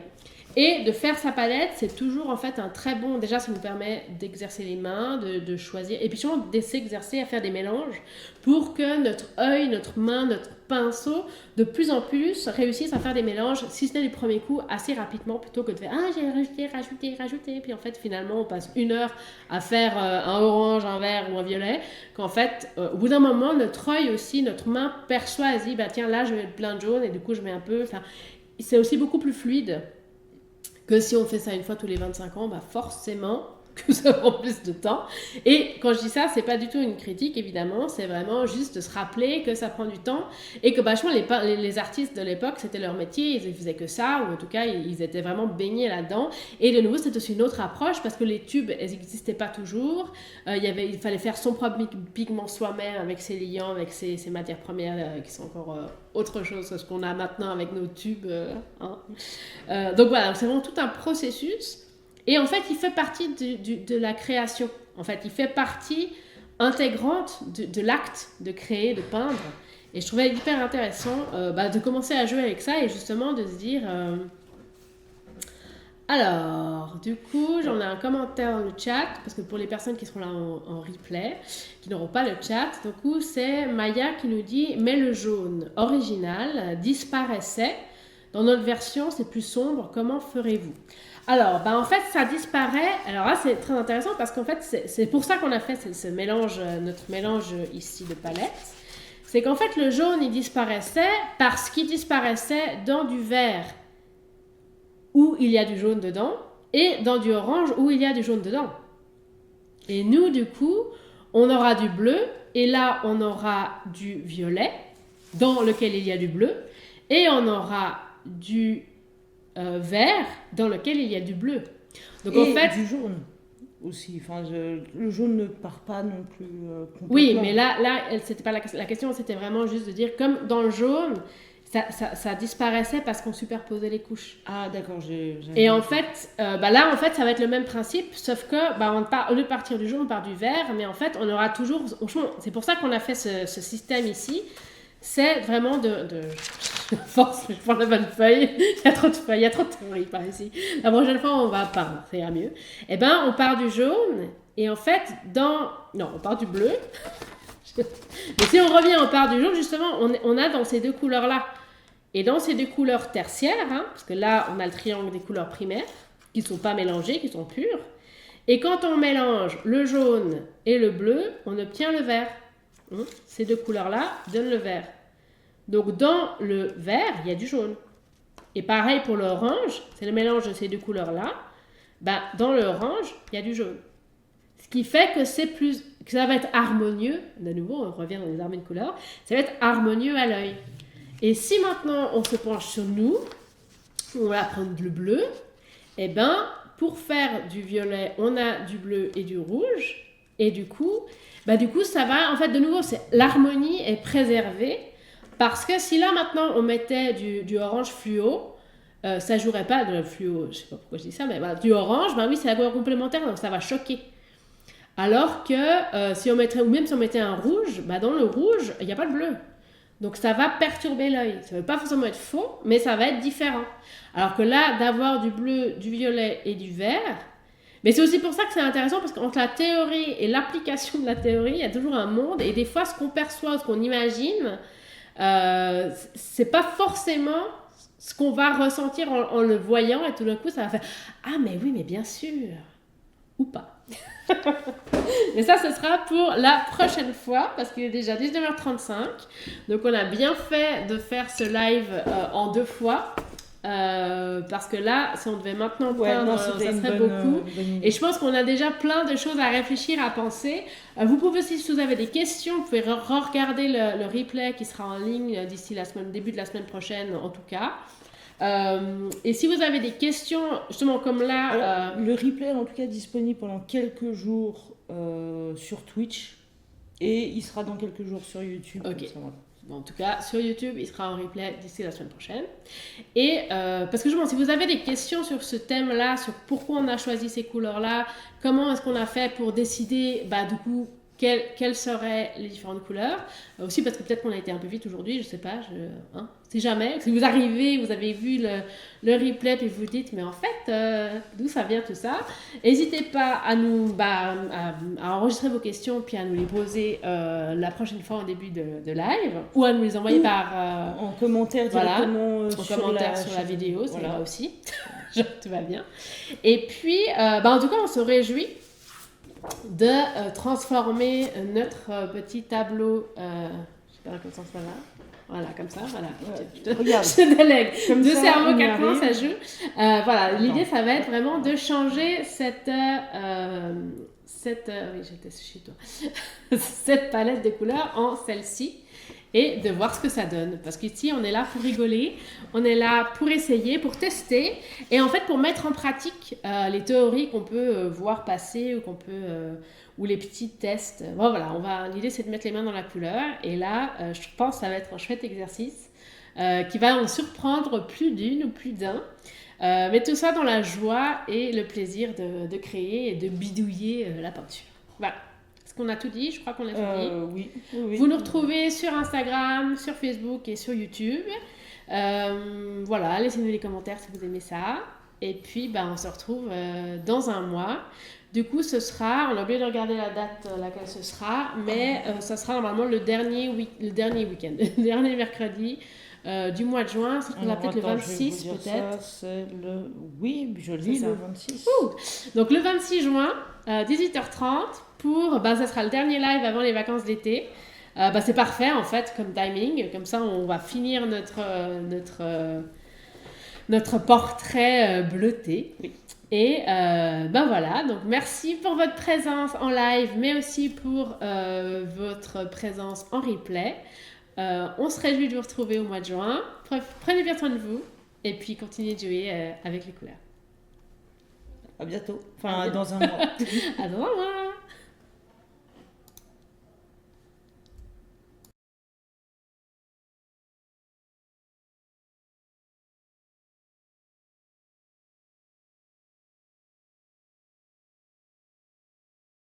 Et de faire sa palette, c'est toujours en fait un très bon... Déjà, ça nous permet d'exercer les mains, de choisir, et puis surtout de s'exercer à faire des mélanges pour que notre œil, notre main, notre pinceau, de plus en plus, réussissent à faire des mélanges, si ce n'est du premier coup, assez rapidement, plutôt que de faire « Ah, j'ai rajouté », puis en fait, finalement, on passe 1 heure à faire un orange, un vert ou un violet, qu'en fait, au bout d'un moment, notre œil aussi, notre main perçoit, elle dit « Bah tiens, là, je vais mettre plein de jaune, et du coup, je mets un peu... » Enfin, c'est aussi beaucoup plus fluide que si on fait ça une fois tous les 25 ans, bah forcément que ça prend plus de temps. Et quand je dis ça, c'est pas du tout une critique, évidemment, c'est vraiment juste de se rappeler que ça prend du temps et que vachement les artistes de l'époque, c'était leur métier, ils faisaient que ça, ou en tout cas, ils étaient vraiment baignés là-dedans. Et de nouveau, c'est aussi une autre approche parce que les tubes, elles n'existaient pas toujours. Il fallait faire son propre pigment soi-même avec ses liants, avec ses matières premières qui sont encore autre chose que ce qu'on a maintenant avec nos tubes. Donc voilà, c'est vraiment tout un processus. Et en fait, il fait partie de la création. En fait, il fait partie intégrante de l'acte de créer, de peindre. Et je trouvais hyper intéressant de commencer à jouer avec ça et justement de se dire... Alors, du coup, j'en ai un commentaire dans le chat, parce que pour les personnes qui seront là en replay, qui n'auront pas le chat, du coup, c'est Maya qui nous dit « Mais le jaune original disparaissait. Dans notre version, c'est plus sombre. Comment ferez-vous » Alors, en fait, ça disparaît. Alors là, c'est très intéressant parce qu'en fait, c'est pour ça qu'on a fait ce mélange, notre mélange ici de palettes. C'est qu'en fait, le jaune, il disparaissait parce qu'il disparaissait dans du vert où il y a du jaune dedans et dans du orange où il y a du jaune dedans. Et nous, du coup, on aura du bleu et là, on aura du violet dans lequel il y a du bleu et on aura du vert dans lequel il y a du bleu. Donc et en fait, du jaune aussi. Enfin, le jaune ne part pas non plus complètement. Oui, mais là c'était pas la question, c'était vraiment juste de dire comme dans le jaune, ça disparaissait parce qu'on superposait les couches. Ah d'accord, Et en fait, là en fait ça va être le même principe, sauf que au lieu de partir du jaune, on part du vert, mais en fait on aura toujours, c'est pour ça qu'on a fait ce système ici. C'est vraiment de force, je prends la bonne feuille, il y a trop de feuilles, il y a trop de théories par ici. La prochaine fois, on va peindre, ça ira mieux. Eh ben, on part du jaune, et en fait, non, on part du bleu. Mais si on revient, on part du jaune, justement, on a dans ces deux couleurs-là. Et dans ces deux couleurs tertiaires, parce que là, on a le triangle des couleurs primaires, qui ne sont pas mélangées, qui sont pures. Et quand on mélange le jaune et le bleu, on obtient le vert. Ces deux couleurs-là donnent le vert. Donc dans le vert, il y a du jaune. Et pareil pour l'orange, c'est le mélange de ces deux couleurs-là. Dans l'orange, il y a du jaune. Ce qui fait que que ça va être harmonieux. De nouveau, on revient dans les harmonies de couleurs. Ça va être harmonieux à l'œil. Et si maintenant on se penche sur nous, on va prendre le bleu. Pour faire du violet, on a du bleu et du rouge. Et du coup, ça va, en fait, de nouveau, l'harmonie est préservée parce que si là, maintenant, on mettait du orange fluo, ça jouerait pas de fluo, je sais pas pourquoi je dis ça, mais du orange, oui, c'est la couleur complémentaire, donc ça va choquer. Alors que si on mettait un rouge, dans le rouge, il n'y a pas de bleu. Donc ça va perturber l'œil. Ça ne veut pas forcément être faux, mais ça va être différent. Alors que là, d'avoir du bleu, du violet et du vert, mais c'est aussi pour ça que c'est intéressant parce qu'entre la théorie et l'application de la théorie, il y a toujours un monde. Et des fois, ce qu'on perçoit, ce qu'on imagine, c'est pas forcément ce qu'on va ressentir en le voyant. Et tout d'un coup, ça va faire « Ah, mais oui, mais bien sûr !» Ou pas. Mais ça, ce sera pour la prochaine fois parce qu'il est déjà 19h35. Donc, on a bien fait de faire ce live en 2 fois. Parce que là, si on devait maintenant peindre, ça serait beaucoup. Et je pense qu'on a déjà plein de choses à réfléchir, à penser. Vous pouvez aussi, si vous avez des questions, vous pouvez regarder le replay qui sera en ligne d'ici début de la semaine prochaine, en tout cas. Et si vous avez des questions, justement comme là... Alors, le replay est en tout cas disponible pendant quelques jours sur Twitch et il sera dans quelques jours sur YouTube. Ok. Ça, voilà. Bon, en tout cas, sur YouTube, il sera en replay d'ici la semaine prochaine. Et parce que justement, si vous avez des questions sur ce thème-là, sur pourquoi on a choisi ces couleurs-là, comment est-ce qu'on a fait pour décider, du coup, quelles seraient les différentes couleurs. Aussi parce que peut-être qu'on a été un peu vite aujourd'hui, je sais pas, si jamais. Si vous arrivez, vous avez vu le replay et vous vous dites, mais en fait, d'où ça vient tout ça? N'hésitez pas à nous à enregistrer vos questions puis à nous les poser la prochaine fois en début de live ou à nous les envoyer par... en commentaire directement sur la vidéo, ça ira aussi. Tout va bien. Et puis, en tout cas, on se réjouit de transformer notre petit tableau, je sais pas comment ça se passe là. Voilà, comme ça, voilà. Je te délègue. Comme 2 cerveaux, 4 mains, ça joue. Voilà, l'idée, ça va être vraiment de changer cette palette de couleurs en celle-ci et de voir ce que ça donne. Parce qu'ici, on est là pour rigoler, on est là pour essayer, pour tester et en fait pour mettre en pratique les théories qu'on peut voir passer ou les petits tests. Bon, voilà, l'idée c'est de mettre les mains dans la couleur et là, je pense que ça va être un chouette exercice qui va en surprendre plus d'une ou plus d'un. Mais tout ça dans la joie et le plaisir de créer et de bidouiller la peinture. Voilà. Est-ce qu'on a tout dit? Je crois qu'on a tout dit. Oui. Vous nous retrouvez sur Instagram, sur Facebook et sur YouTube. Voilà, laissez-nous les commentaires si vous aimez ça. Et puis, on se retrouve dans un mois. Du coup, on a oublié de regarder la date laquelle ce sera, mais ça sera normalement le dernier week-end, le dernier mercredi du mois de juin. Ça sera peut-être le 26 peut-être. Oui, je lis le 26. Donc le 26 juin, 18h30, ça sera le dernier live avant les vacances d'été. C'est parfait en fait comme timing, comme ça on va finir notre portrait bleuté. Oui. Et voilà, donc merci pour votre présence en live, mais aussi pour votre présence en replay. On se réjouit de vous retrouver au mois de juin. Prenez bien soin de vous et puis continuez de jouer avec les couleurs. À bientôt. Dans un mois. À dans un mois.